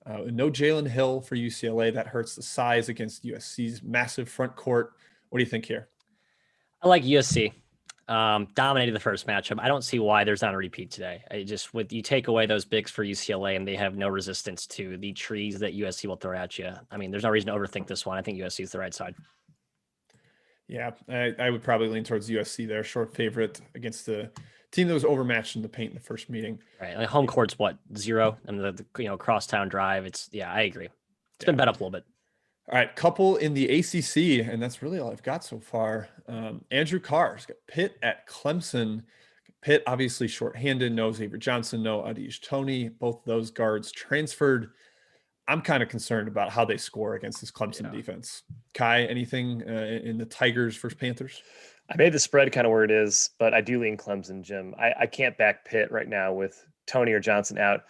No Jalen Hill for UCLA. That hurts the size against USC's massive front court. What do you think here? I like USC. Dominated the first matchup. I don't see why there's not a repeat today. You take away those bigs for UCLA and they have no resistance to the trees that USC will throw at you. I mean, there's no reason to overthink this one. I think USC is the right side. Yeah, I would probably lean towards USC there. Short favorite against the team that was overmatched in the paint in the first meeting. Right. Like home court's what, 0? And the crosstown drive. I agree. It's been bet up a little bit. All right, couple in the ACC, and that's really all I've got so far. Andrew Carr's got Pitt at Clemson. Pitt obviously shorthanded. No Xavier Johnson, no Adish Toney. Both those guards transferred. I'm kind of concerned about how they score against this Clemson defense. Kai, anything in the Tigers versus Panthers? I made the spread kind of where it is, but I do lean Clemson, Jim. I can't back Pitt right now with Toney or Johnson out.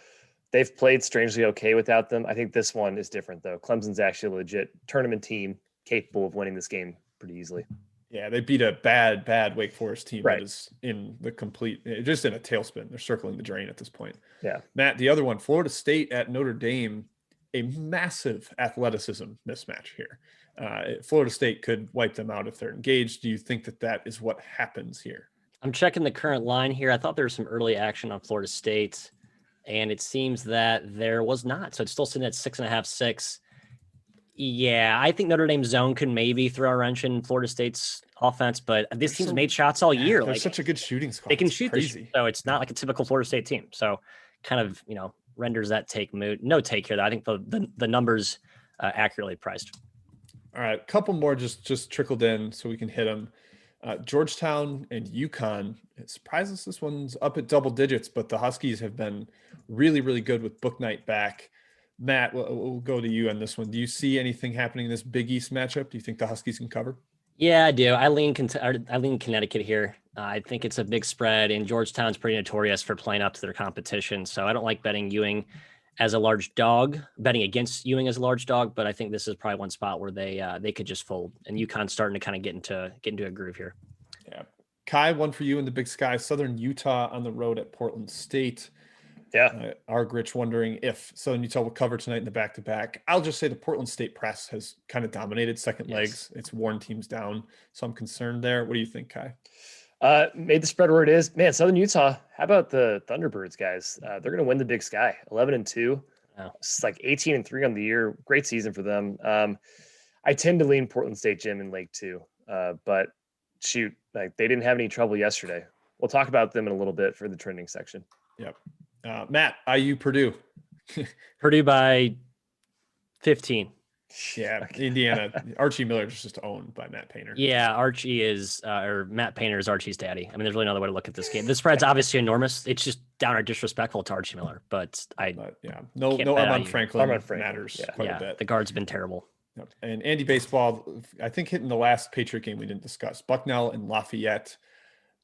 They've played strangely okay without them. I think this one is different, though. Clemson's actually a legit tournament team capable of winning this game pretty easily. Yeah, they beat a bad Wake Forest team that is in the complete, just in a tailspin. They're circling the drain at this point. Yeah. Matt, the other one, Florida State at Notre Dame, a massive athleticism mismatch here. Florida State could wipe them out if they're engaged. Do you think that is what happens here? I'm checking the current line here. I thought there was some early action on Florida State, and it seems that there was not. So it's still sitting at 6.5, 6. Yeah, I think Notre Dame's zone could maybe throw a wrench in Florida State's offense, but this team's made shots all year. They're such a good shooting squad. They can shoot so it's not like a typical Florida State team. So kind of, renders that take moot. No take here, though. I think the numbers accurately priced. All right, a couple more just trickled in so we can hit them. Georgetown and UConn. It surprises this one's up at double digits, but the Huskies have been really, really good with Book Night back. Matt, we'll go to you on this one. Do you see anything happening in this Big East matchup? Do you think the Huskies can cover? Yeah, I do. I lean Connecticut here. I think it's a big spread, and Georgetown's pretty notorious for playing up to their competition. So I don't like betting Ewing as a large dog, betting against Ewing as a large dog, but I think this is probably one spot where they could just fold, and UConn's starting to kind of get into a groove here. Yeah. Kai, one for you in the Big Sky. Southern Utah on the road at Portland State. Yeah. Argrich wondering if Southern Utah will cover tonight in the back-to-back. I'll just say the Portland State press has kind of dominated second legs. It's worn teams down. So I'm concerned there. What do you think, Kai? Made the spread where it is. Man, Southern Utah, how about the Thunderbirds, guys? They're going to win the Big Sky, 11-2. It's like 18-3 on the year. Great season for them. I tend to lean Portland State, Jim, in Lake 2. But shoot, like they didn't have any trouble yesterday. We'll talk about them in a little bit for the trending section. Yep. Matt, IU Purdue. Purdue by 15. Yeah, Indiana. Archie Miller is just owned by Matt Painter. Yeah, Archie is, or Matt Painter is Archie's daddy. I mean, there's really no other way to look at this game. The spread's obviously enormous. It's just downright disrespectful to Archie Miller. But no Armand Franklin matters quite a bit. The guard's been terrible. Yep. And Andy Baseball, I think hitting the last Patriot game we didn't discuss, Bucknell and Lafayette.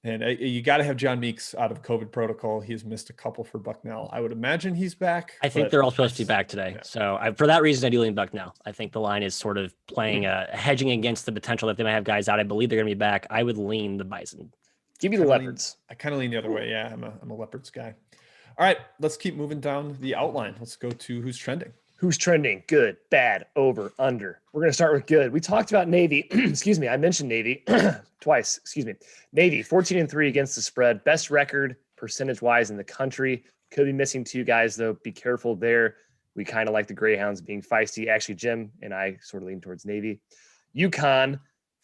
And you got to have John Meeks out of COVID protocol. He has missed a couple for Bucknell. I would imagine he's back. I think they're all supposed to be back today. Yeah. So for that reason, I do lean Bucknell. I think the line is sort of playing hedging against the potential that they might have guys out. I believe they're going to be back. I would lean the Bison. Give me the Leopards. I kind of lean the other way. Yeah, I'm a Leopards guy. All right, let's keep moving down the outline. Let's go to who's trending. Who's trending? Good, bad, over, under. We're going to start with good. We talked about Navy. Excuse me. I mentioned Navy twice. Excuse me. Navy 14-3 against the spread. Best record percentage-wise in the country. Could be missing 2 guys, though. Be careful there. We kind of like the Greyhounds being feisty. Actually, Jim and I sort of lean towards Navy. UConn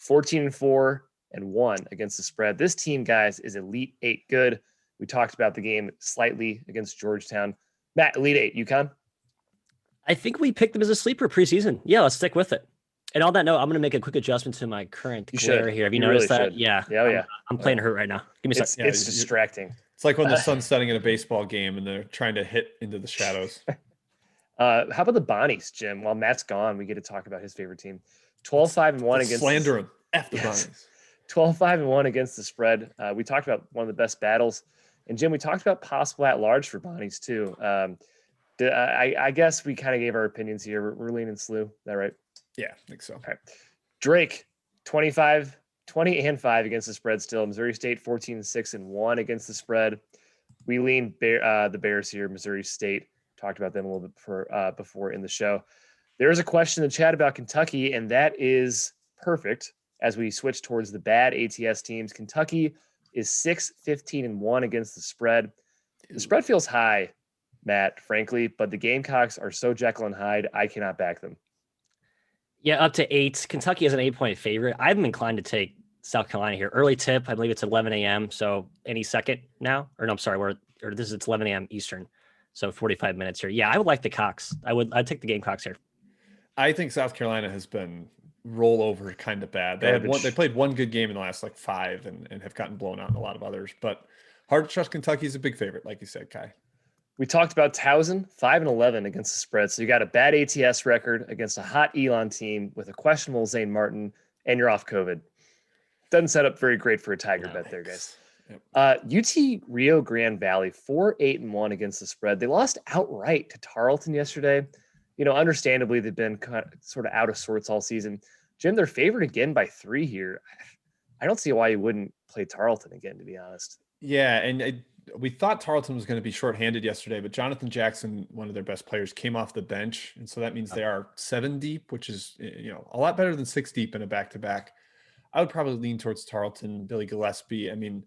14-4 and 1 against the spread. This team, guys, is Elite 8 good. We talked about the game slightly against Georgetown. Matt, Elite 8, UConn? I think we picked them as a sleeper preseason. Yeah, let's stick with it. And on that note, I'm going to make a quick adjustment to my current glare here. Have you noticed that? Should. Yeah. Yeah. I'm playing hurt right now. Give me a second. It's distracting. It's like when the sun's setting in a baseball game and they're trying to hit into the shadows. How about the Bonnies, Jim? While Matt's gone, we get to talk about his favorite team. 12-5-1 against slander him. F the Bonnies. 12-5-1 against the spread. We talked about one of the best battles. And Jim, we talked about possible at-large for Bonnies too. I guess we kind of gave our opinions here. We're leaning SLU. Is that right? Yeah, I think so. All right. Drake, 20-5 against the spread still. Missouri State, 14-6 and 1 against the spread. We lean the Bears here. Missouri State, talked about them a little bit before in the show. There is a question in the chat about Kentucky, and that is perfect as we switch towards the bad ATS teams. Kentucky is 6-15 and 1 against the spread. The spread feels high, Matt, frankly, but the Gamecocks are so Jekyll and Hyde, I cannot back them. Yeah, up to 8. Kentucky is an 8-point favorite. I'm inclined to take South Carolina here. Early tip, I believe it's 11 a.m. So any second now, or no, I'm sorry, it's 11 a.m. Eastern. So 45 minutes here. Yeah, I would like the Cocks. I'd take the Gamecocks here. I think South Carolina has been rollover kind of bad. They played one good game in the last 5 and have gotten blown out in a lot of others, but hard to trust. Kentucky's a big favorite, like you said, Kai. We talked about Towson, 5-11 against the spread. So you got a bad ATS record against a hot Elon team with a questionable Zane Martin, and you're off COVID. Doesn't set up very great for a Tiger bet there, guys. Yep. UT Rio Grande Valley, 4-8-1 against the spread. They lost outright to Tarleton yesterday. You know, understandably, they've been sort of out of sorts all season. Jim, they're favored again by 3 here. I don't see why you wouldn't play Tarleton again, to be honest. Yeah, and we thought Tarleton was going to be shorthanded yesterday, but Jonathan Jackson, one of their best players, came off the bench. And so that means they are 7 deep, which is, you know, a lot better than 6 deep in a back-to-back. I would probably lean towards Tarleton, Billy Gillespie. I mean,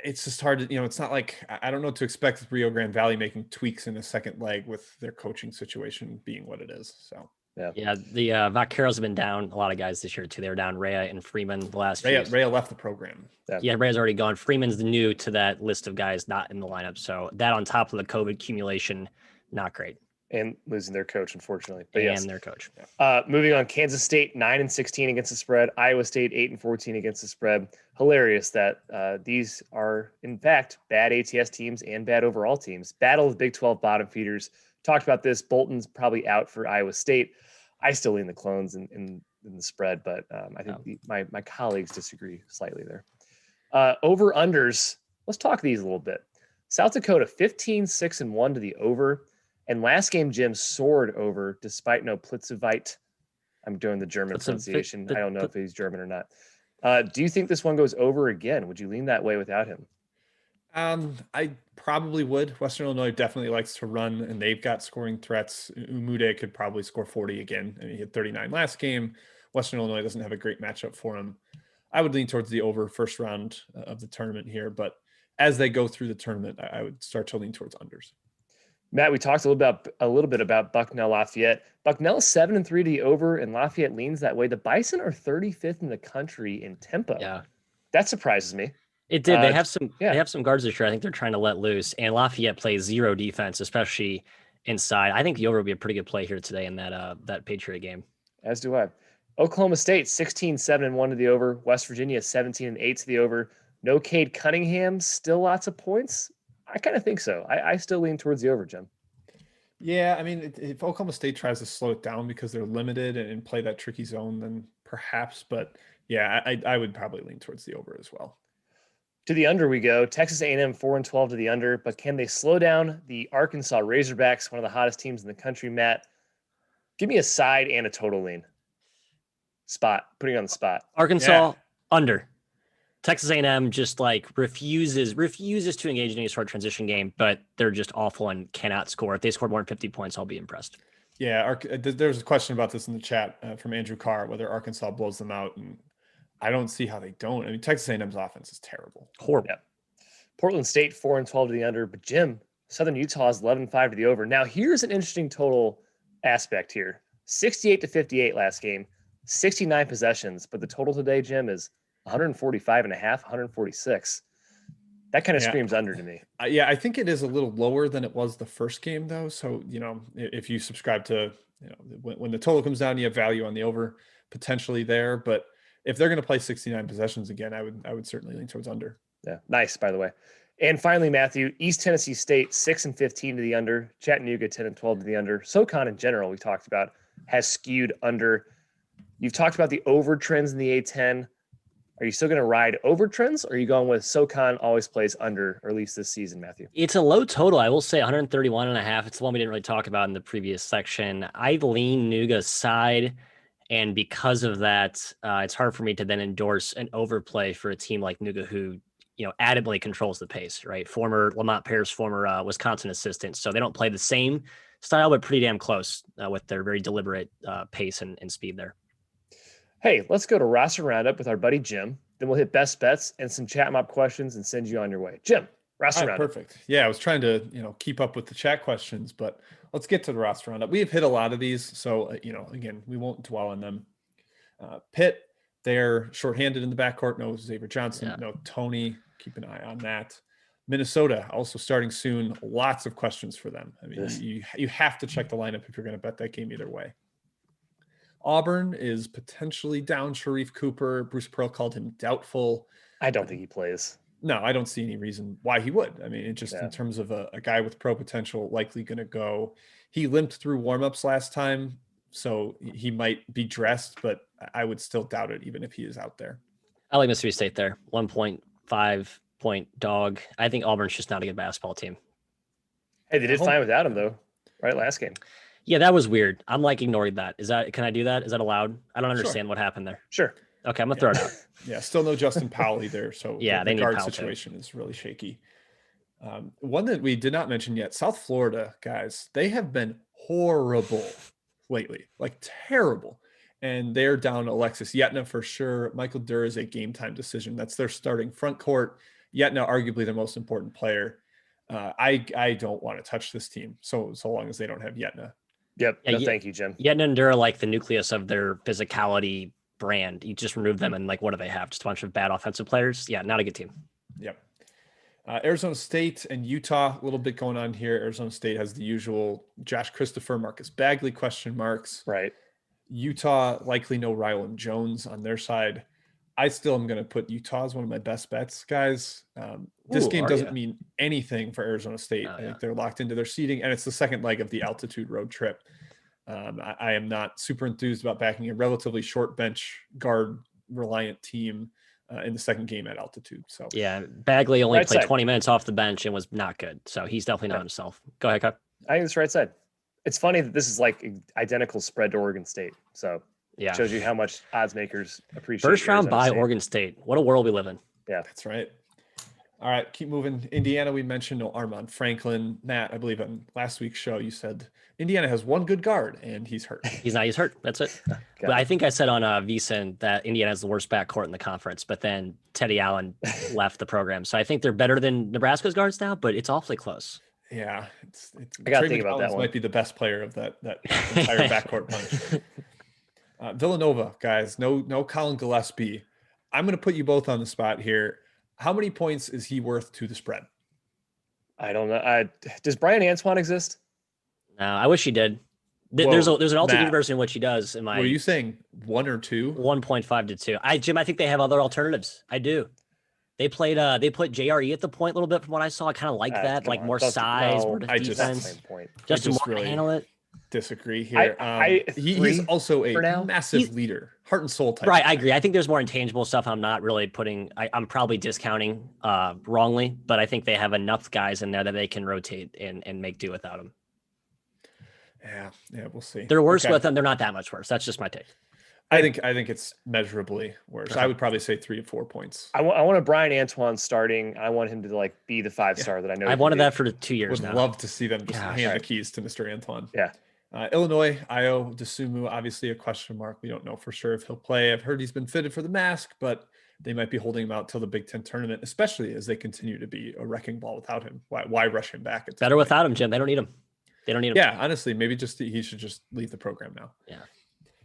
it's just hard to, you know, it's not like, I don't know what to expect with Rio Grande Valley making tweaks in a second leg with their coaching situation being what it is. So, yeah. The Vaqueros have been down a lot of guys this year too. They were down Rhea and Freeman the last few years. Rhea left the program. Yeah, Rhea's already gone. Freeman's new to that list of guys not in the lineup. So that on top of the COVID accumulation, not great. And losing their coach, unfortunately. But their coach. Moving on, Kansas State 9-16 against the spread. Iowa State 8-14 against the spread. Hilarious that these are, in fact, bad ATS teams and bad overall teams. Battle of the Big 12 bottom feeders. Talked about this. Bolton's probably out for Iowa State. I still lean the Clones in the spread, but I think my colleagues disagree slightly there. Over unders. Let's talk these a little bit. South Dakota 15-6-1 to the over. And last game, Jim soared over despite no Plitzevite. I'm doing the German pronunciation. I don't know if he's German or not. Do you think this one goes over again? Would you lean that way without him? I probably would. Western Illinois definitely likes to run, and they've got scoring threats. Umude could probably score 40 again. I mean, he had 39 last game. Western Illinois doesn't have a great matchup for him. I would lean towards the over first round of the tournament here, but as they go through the tournament, I would start to lean towards unders. Matt, we talked a little bit about Bucknell Lafayette. Bucknell is 7-3 to the over, and Lafayette leans that way. The Bison are 35th in the country in tempo. Yeah, that surprises me. It did. They have some guards this year. I think they're trying to let loose, and Lafayette plays zero defense, especially inside. I think the over would be a pretty good play here today in that Patriot game. As do I. Oklahoma State 16-7-1 to the over. West Virginia 17-8 to the over. No Cade Cunningham, still lots of points. I kind of think so. I still lean towards the over, Jim. Yeah, I mean, if Oklahoma State tries to slow it down because they're limited and play that tricky zone, then perhaps. But yeah, I would probably lean towards the over as well. To the under we go. Texas A&M 4-12 to the under, but can they slow down the Arkansas Razorbacks, one of the hottest teams in the country? Matt, give me a side and a total lean. Putting you on the spot. Arkansas under. Texas A&M just like refuses to engage in any sort of transition game, but they're just awful and cannot score. If they scored more than 50 points, I'll be impressed. Yeah, there's a question about this in the chat from Andrew Carr, whether Arkansas blows them out, and I don't see how they don't. I mean, Texas A&M's offense is terrible. Horrible. Yeah. Portland State 4-12 to the under, but Jim, Southern Utah is 11-5 to the over. Now, here's an interesting total aspect here. 68-58 last game, 69 possessions, but the total today, Jim, is 145.5, 146. That kind of screams under to me. I think it is a little lower than it was the first game, though. So, if you subscribe to, when the total comes down, you have value on the over potentially there. But if they're going to play 69 possessions again, I would certainly lean towards under. Yeah, nice, by the way. And finally, Matthew, East Tennessee State 6-15 to the under, Chattanooga 10-12 to the under. SoCon in general, we talked about, has skewed under. You've talked about the over trends in the A10. Are you still going to ride over trends, or are you going with SoCon always plays under, or at least this season, Matthew? It's a low total. I will say 131.5. It's the one we didn't really talk about in the previous section. I lean Nuga's side, and because of that, it's hard for me to then endorse an overplay for a team like Nuga who, adamantly controls the pace, right? Former Lamont Paris, former Wisconsin assistant. So they don't play the same style, but pretty damn close with their very deliberate pace and speed there. Hey, let's go to roster roundup with our buddy Jim. Then we'll hit best bets and some chat mob questions and send you on your way. Jim, roster roundup. Perfect. Yeah, I was trying to keep up with the chat questions, but let's get to the roster roundup. We have hit a lot of these, so again, we won't dwell on them. Pitt, they're shorthanded in the backcourt. No Xavier Johnson. No Tony. Keep an eye on that. Minnesota also starting soon. Lots of questions for them. I mean, you have to check the lineup if you're going to bet that game either way. Auburn is potentially down Sharif Cooper. Bruce Pearl called him doubtful. I don't think he plays. No, I don't see any reason why he would. I mean, it just in terms of a guy with pro potential, likely going to go. He limped through warmups last time, so he might be dressed, but I would still doubt it, even if he is out there. I like Mississippi State there. 1.5 point dog. I think Auburn's just not a good basketball team. Hey, they did fine without him, though, right? Last game. Yeah, that was weird. I'm ignoring that. Can I do that? Is that allowed? I don't understand what happened there. Sure. Okay, I'm gonna throw it out. Yeah, still no Justin Powell either. So yeah, the guard situation is really shaky. One that we did not mention yet, South Florida guys, they have been horrible lately, like terrible. And they're down Alexis Yetna for sure. Michael Durr is a game time decision. That's their starting front court. Yetna, arguably the most important player. I don't want to touch this team so long as they don't have Yetna. Yep. No, thank you, Jim. Yetna and Durr are like the nucleus of their physicality brand. You just remove them and what do they have? Just a bunch of bad offensive players. Yeah, not a good team. Yep. Arizona State and Utah, a little bit going on here. Arizona State has the usual Josh Christopher, Marcus Bagley question marks. Right. Utah, likely no Rylan Jones on their side. I still am going to put Utah as one of my best bets, guys. This game doesn't mean anything for Arizona State. I think they're locked into their seeding, and it's the second leg of the altitude road trip. I am not super enthused about backing a relatively short bench guard reliant team in the second game at altitude. So yeah, Bagley only played 20 minutes off the bench and was not good. So he's definitely not himself. Go ahead, Kyle. I think it's right side. It's funny that this is like identical spread to Oregon State. So yeah, shows you how much odds makers appreciate. First round by Oregon State. What a world we live in. Yeah, that's right. All right, keep moving. Indiana, we mentioned no Armand Franklin. Matt, I believe on last week's show, you said Indiana has one good guard, and he's hurt. He's hurt. That's it. But I think I said on VSiN that Indiana has the worst backcourt in the conference, but then Teddy Allen left the program. So I think they're better than Nebraska's guards now, but it's awfully close. Yeah, I got to think about that one. Might be the best player of that entire backcourt bunch. Villanova, guys, no Colin Gillespie. I'm going to put you both on the spot here. How many points is he worth to the spread? I don't know. Does Brian Antoine exist? No, I wish he did. There's an alternate universe in which he does. Were you saying 1 or 2? 1.5 to 2. Jim, I think they have other alternatives. I do. They put JRE at the point a little bit from what I saw. I kind of like that, like more size, more defense. Just to really handle it. Disagree here. He's also a massive leader, heart and soul type. Right, I agree. I think there's more intangible stuff. I'm not really I'm probably discounting wrongly, but I think they have enough guys in there that they can rotate and make do without him. Yeah, we'll see. They're worse with them. They're not that much worse. That's just my take. I think it's measurably worse. I would probably say 3 to 4 points. I want a Brian Antoine starting. I want him to be the 5-star that I know. I've wanted that for 2 years now. Would love to see them just hand the keys to Mr. Antoine. Yeah. Illinois, Io DeSumo, obviously a question mark. We don't know for sure if he'll play. I've heard he's been fitted for the mask, but they might be holding him out till the Big Ten tournament, especially as they continue to be a wrecking ball without him. Why rush him back? Better without him, Jim. They don't need him. Yeah, honestly, maybe he should just leave the program now. Yeah.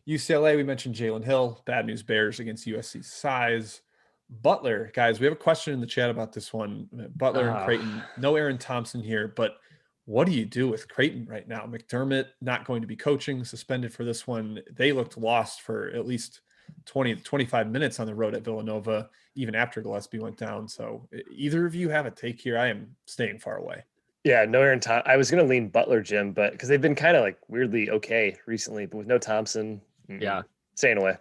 UCLA, we mentioned Jalen Hill. Bad news bears against USC's size. Butler, guys, we have a question in the chat about this one. Butler and Creighton. No Aaron Thompson here, but what do you do with Creighton right now? McDermott not going to be coaching, suspended for this one. They looked lost for at least 20 to 25 minutes on the road at Villanova, even after Gillespie went down. So either of you have a take here? I am staying far away. Yeah, no Aaron Thompson. I was going to lean Butler, Jim, but because they've been kind of weirdly okay recently, but with no Thompson, staying away.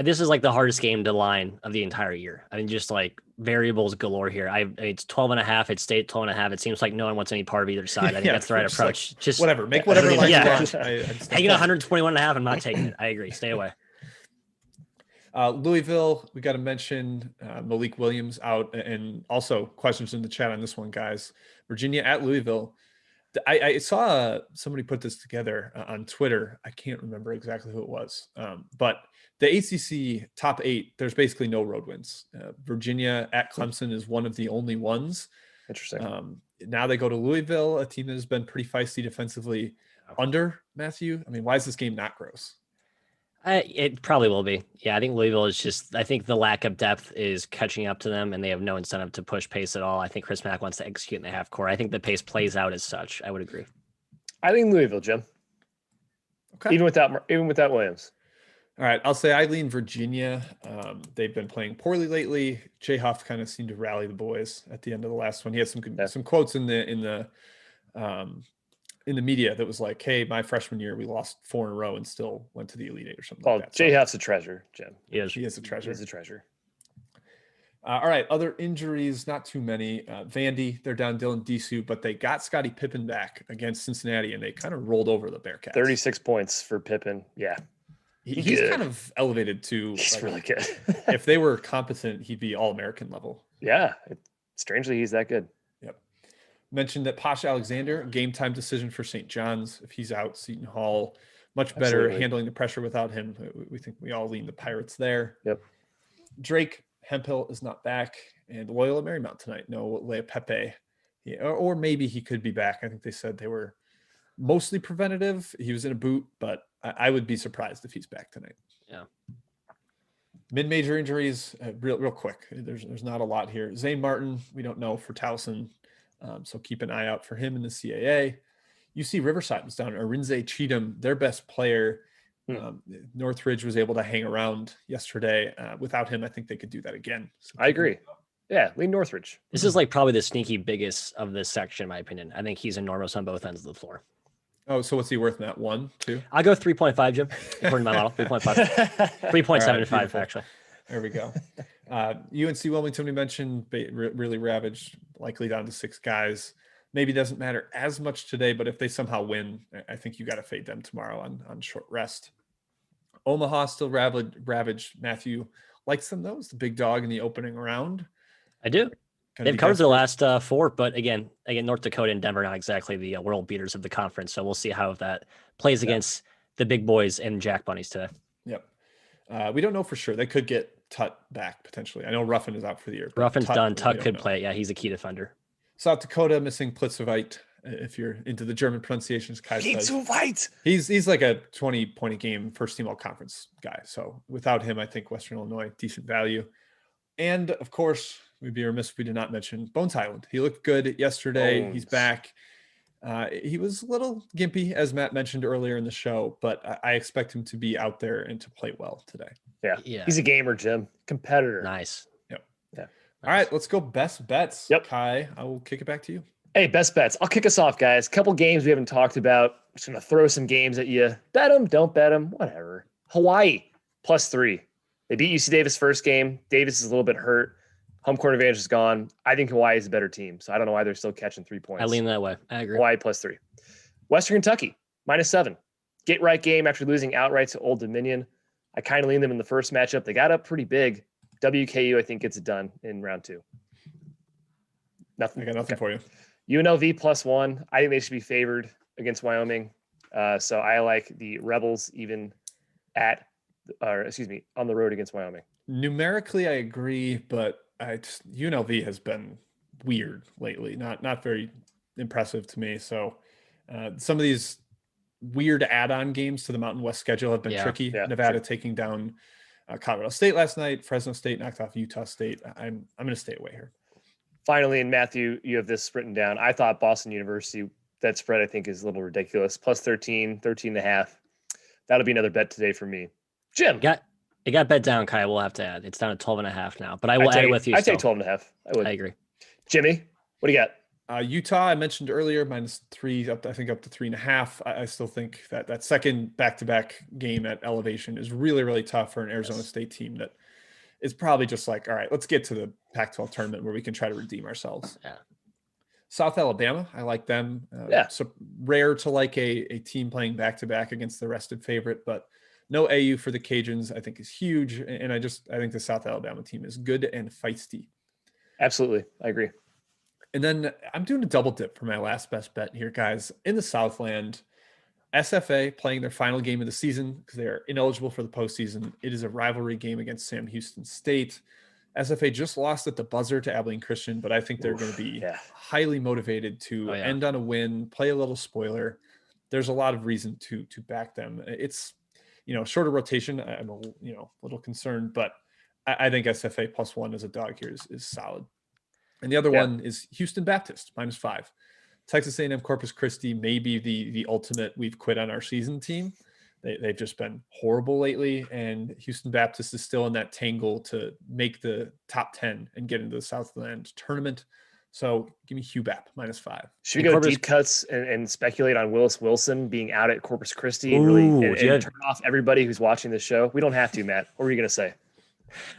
This is the hardest game to line of the entire year. I mean, just variables galore here. It's 12.5. It stayed 12.5. It seems like no one wants any part of either side. I think that's the right approach. Just whatever. Make whatever line you want. Hanging 121.5. I'm not taking it. I agree. Stay away. Louisville, we got to mention Malik Williams out, and also questions in the chat on this one, guys. Virginia at Louisville. I saw somebody put this together on Twitter. I can't remember exactly who it was, but the ACC top 8, there's basically no road wins. Virginia at Clemson is one of the only ones. Interesting. Now they go to Louisville, a team that has been pretty feisty defensively. Under Matthew, I mean, why is this game not gross? It probably will be. Yeah, I think Louisville is just, I think the lack of depth is catching up to them, and they have no incentive to push pace at all. I think Chris Mack wants to execute in the half court. I think the pace plays out as such. I would agree. I think Louisville, Jim. Okay. Even without Williams. All right, I'll say I lean Virginia. They've been playing poorly lately. Jay Huff kind of seemed to rally the boys at the end of the last one. He had some quotes in the media that was like, "Hey, my freshman year we lost 4 in a row and still went to the Elite Eight or something." Like that. Jay Huff's a treasure, Jim. He is a treasure. He's a treasure. All right, other injuries, not too many. Vandy, they're down Dylan Disu, but they got Scottie Pippen back against Cincinnati, and they kind of rolled over the Bearcats. 36 points for Pippen. Yeah. He's kind of elevated to. He's really good. If they were competent, he'd be All-American level. Yeah. Strangely, he's that good. Yep. Mentioned that Posh Alexander, game time decision for St. John's. If he's out, Seton Hall, much better handling the pressure without him. We think we all lean the Pirates there. Yep. Drake Hemphill is not back, and Loyola Marymount tonight. No Lea Pepe. Or maybe he could be back. I think they said they were mostly preventative. He was in a boot, but I would be surprised if he's back tonight. Yeah. Mid-major injuries, real quick. There's not a lot here. Zane Martin, we don't know for Towson, so keep an eye out for him in the CAA. UC Riverside was down. Arinze Cheatham, their best player. Northridge was able to hang around yesterday. Without him, I think they could do that again. So I agree. Yeah, lean Northridge. This is probably the sneaky biggest of this section, in my opinion. I think he's enormous on both ends of the floor. Oh, so what's he worth in that? 1, 2? I'll go 3.5, Jim. According to my model, 3.5. 3.75, actually. There we go. UNC Wilmington, we mentioned, really ravaged, likely down to 6 guys. Maybe doesn't matter as much today, but if they somehow win, I think you got to fade them tomorrow on short rest. Omaha still ravaged. Matthew likes them, though. It's the big dog in the opening round. I do. They've covered their last 4, but again, North Dakota and Denver, not exactly the world beaters of the conference. So we'll see how that plays against the big boys and Jack Bunnies today. Yep. We don't know for sure. They could get Tut back potentially. I know Ruffin is out for the year. Ruffin's done. Tut could play. Yeah, he's a key defender. South Dakota missing Plitzovite. If you're into the German pronunciations, Kai says. He's like a 20-point a game first team all conference guy. So without him, I think Western Illinois, decent value. And of course, we'd be remiss if we did not mention Bones Highland. He looked good yesterday. He's back. He was a little gimpy, as Matt mentioned earlier in the show, but I expect him to be out there and to play well today. Yeah. He's a gamer, Jim. Competitor. Nice. Yep. Yeah. All right, let's go best bets. Yep. Kai, I will kick it back to you. Hey, best bets. I'll kick us off, guys. Couple games we haven't talked about. I'm just going to throw some games at you. Bet them, don't bet them, whatever. Hawaii, +3. They beat UC Davis first game. Davis is a little bit hurt. Home court advantage is gone. I think Hawaii is a better team, so I don't know why they're still catching 3 points. I lean that way. I agree. Hawaii +3. Western Kentucky, -7. Get right game after losing outright to Old Dominion. I kind of lean them in the first matchup. They got up pretty big. WKU, I think, gets it done in round 2. Nothing. I got nothing for you. UNLV +1. I think they should be favored against Wyoming. So I like the Rebels even on the road against Wyoming. Numerically, I agree, but UNLV has been weird lately. Not very impressive to me. So some of these weird add-on games to the Mountain West schedule have been tricky. Nevada taking down Colorado State last night. Fresno State knocked off Utah State. I'm going to stay away here. Finally, and Matthew, you have this written down. I thought Boston University, that spread I think is a little ridiculous. +13, 13.5. That'll be another bet today for me. Jim. It got bet down, Kai. We'll have to add. It's down to 12.5 now, but I will add it with you. I take 12.5. I agree. Jimmy, what do you got? Utah, I mentioned earlier, -3, up to 3.5. I still think that second back-to-back game at elevation is really, really tough for an Arizona State team that is probably just like, all right, let's get to the Pac-12 tournament where we can try to redeem ourselves. Yeah. South Alabama, I like them. So rare to like a team playing back-to-back against the rested favorite, but no AU for the Cajuns, I think, is huge. And I think the South Alabama team is good and feisty. Absolutely. I agree. And then I'm doing a double dip for my last best bet here, guys. In the Southland, SFA playing their final game of the season because they are ineligible for the postseason. It is a rivalry game against Sam Houston State. SFA just lost at the buzzer to Abilene Christian, but I think they're going to be highly motivated to end on a win, play a little spoiler. There's a lot of reason to back them. It's, shorter rotation. I'm a little concerned, but I think SFA +1 as a dog here is solid. And the other one is Houston Baptist -5. Texas A&M Corpus Christi may be the ultimate we've quit on our season team. They've just been horrible lately, and Houston Baptist is still in that tangle to make the top 10 and get into the Southland tournament. So give me Hugh Bap -5. Should we go deep cuts and speculate on Willis Wilson being out at Corpus Christi and turn off everybody who's watching this show? We don't have to, Matt. What were you going to say?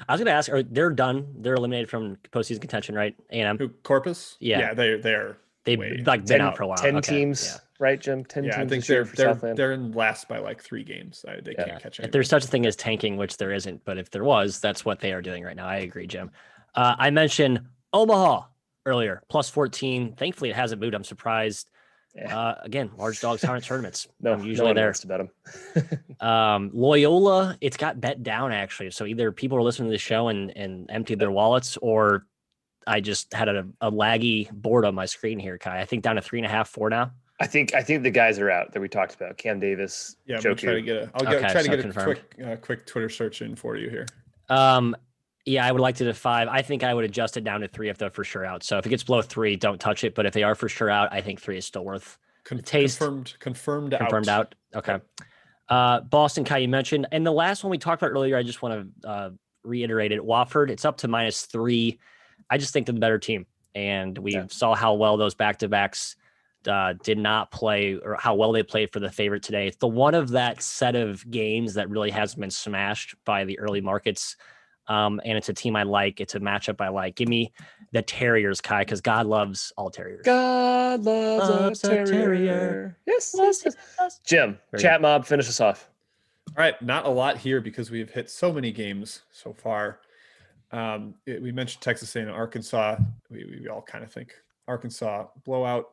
I was going to ask, they're done. They're eliminated from postseason contention, right? A&M? Corpus? Yeah. They're They've been out for a while. 10 teams, right, Jim? 10 teams. I think they're in last by like 3 games. They can't catch it. If there's such a thing as tanking, which there isn't, but if there was, that's what they are doing right now. I agree, Jim. I mentioned Omaha earlier, +14. Thankfully, it hasn't moved. I'm surprised. Again, large dogs aren't tournaments. I'm usually there. To bet them. Loyola, it's got bet down actually. So either people are listening to the show and emptied their wallets, or I just had a laggy board on my screen here, Kai. I think down to 3.5, 4 now. I think the guys are out that we talked about. Cam Davis. Yeah, I'm try to get a quick Twitter search in for you here. Yeah, I would like to do 5. I think I would adjust it down to 3 if they're for sure out. So if it gets below 3, don't touch it. But if they are for sure out, I think 3 is still worth the taste. Confirmed out. Okay. Boston, Kai, you mentioned. And the last one we talked about earlier, I just want to reiterate it. Wofford, it's up to -3. I just think they're the better team. And we saw how well those back-to-backs did not play, or how well they played for the favorite today. It's the one of that set of games that really hasn't been smashed by the early markets. And it's a team I like. It's a matchup I like. Give me the Terriers, Kai, because God loves all Terriers. God loves a terrier. Yes. Jim, chat mob, finish us off. All right, not a lot here because we have hit so many games so far. We mentioned Texas A&M, Arkansas. We all kind of think Arkansas blowout.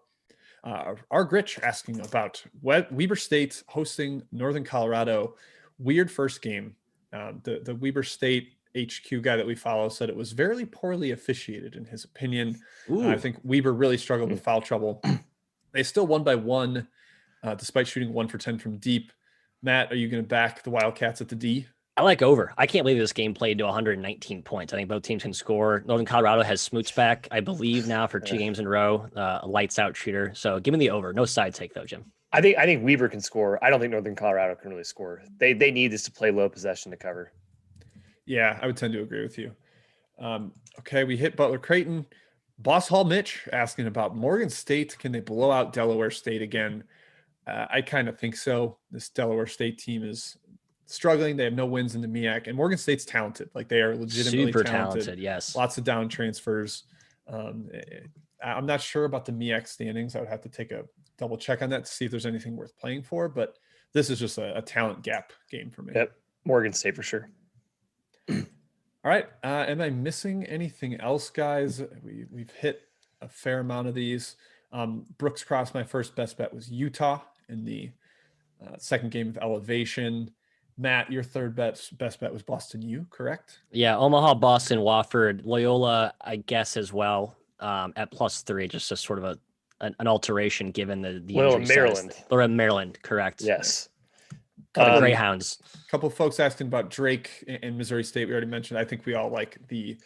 Our Gritch asking about Weber State hosting Northern Colorado. Weird first game. The Weber State HQ guy that we follow said it was very poorly officiated in his opinion. I think Weber really struggled with foul trouble. They still won by 1, despite shooting 1 for 10 from deep. Matt, are you going to back the Wildcats at the D? I like over. I can't believe this game played to 119 points. I think both teams can score. Northern Colorado has Smoots back, I believe, now for 2 games in a row. A lights out shooter. So give me the over. No side take though, Jim. I think Weber can score. I don't think Northern Colorado can really score. They need this to play low possession to cover. Yeah, I would tend to agree with you. Okay, we hit Butler Creighton. Boss Hall Mitch asking about Morgan State. Can they blow out Delaware State again? I kind of think so. This Delaware State team is struggling. They have no wins in the MEAC, and Morgan State's talented. Like they are legitimately super talented. Yes, lots of down transfers. I'm not sure about the MEAC standings. I would have to take a double check on that to see if there's anything worth playing for. But this is just a talent gap game for me. Yep, Morgan State for sure. All right. Am I missing anything else, guys? We've hit a fair amount of these. Brooks Cross, my first best bet was Utah in the second game of elevation. Matt, your third best bet was Boston U, correct? Yeah, Omaha, Boston, Wofford, Loyola, I guess as well, at +3, just a sort of an alteration given the Loyola, Maryland. Loyola, Maryland, correct. Yes. The Greyhounds. A couple of folks asking about Drake and Missouri State. We already mentioned. I think we all like the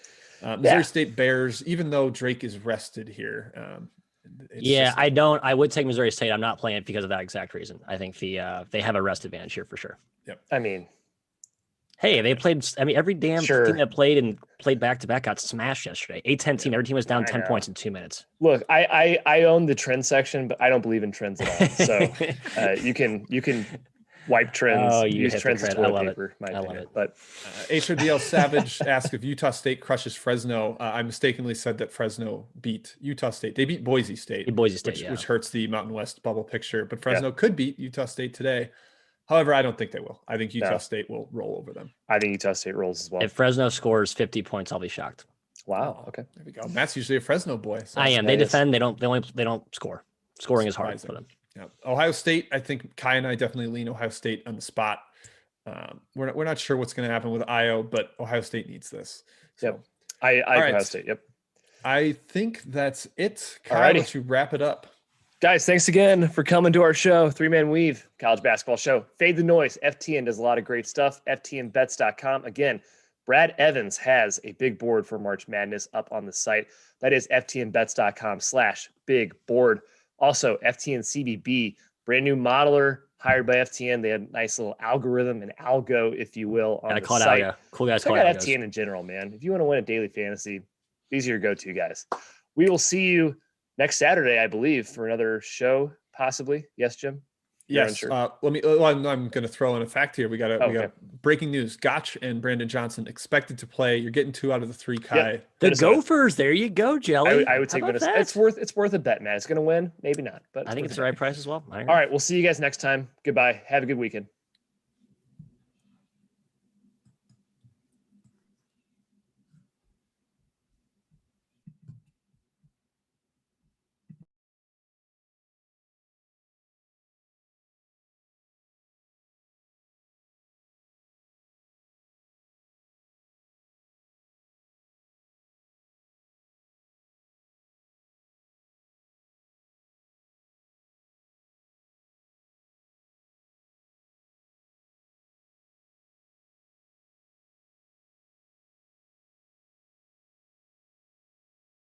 Missouri State Bears, even though Drake is rested here. I would take Missouri State. I'm not playing it because of that exact reason. I think they have a rest advantage here for sure. Yep. I mean, hey, they played. I mean, every damn team that played back to back got smashed yesterday. 8-10 team. Every team was down 10 points in 2 minutes. Look, I own the trend section, but I don't believe in trends at all. So you can wipe trends. Oh, you use trends as toilet paper. I love it. But HRDL Savage asked if Utah State crushes Fresno. I mistakenly said that Fresno beat Utah State. They beat Boise State. Which hurts the Mountain West bubble picture. But Fresno could beat Utah State today. However, I don't think they will. I think Utah State will roll over them. I think Utah State rolls as well. If Fresno scores 50 points, I'll be shocked. Wow. Okay. There we go. Matt's usually a Fresno boy. So I am. They defend. They don't score. Scoring is hard for them. Yeah. Ohio State, I think Kai and I definitely lean Ohio State on the spot. We're not sure what's going to happen with Io, but Ohio State needs this. So, yep. I Ohio State. Yep. I think that's it. Kai, let's you wrap it up. Guys, thanks again for coming to our show, 3-Man Weave, college basketball show. Fade the noise. FTN does a lot of great stuff. FTNbets.com. Again, Brad Evans has a big board for March Madness up on the site. That is FTNbets.com/big board. Also, FTN CBB, brand new modeler hired by FTN. They had a nice little algorithm, an algo, if you will, on the site. Algo. Cool guys. Check out FTN in general, man. If you want to win a daily fantasy, these are your go-to guys. We will see you next Saturday, I believe, for another show, possibly. Yes, Jim? Yes. I'm going to throw in a fact here. We got breaking news. Gotch and Brandon Johnson expected to play. You're getting 2 out of the 3, Kai. Yep. The Gophers. There you go, Jelly. I would take Minnesota. It's worth a bet, man. It's going to win. Maybe not, but I think it's the right price as well. All right. We'll see you guys next time. Goodbye. Have a good weekend.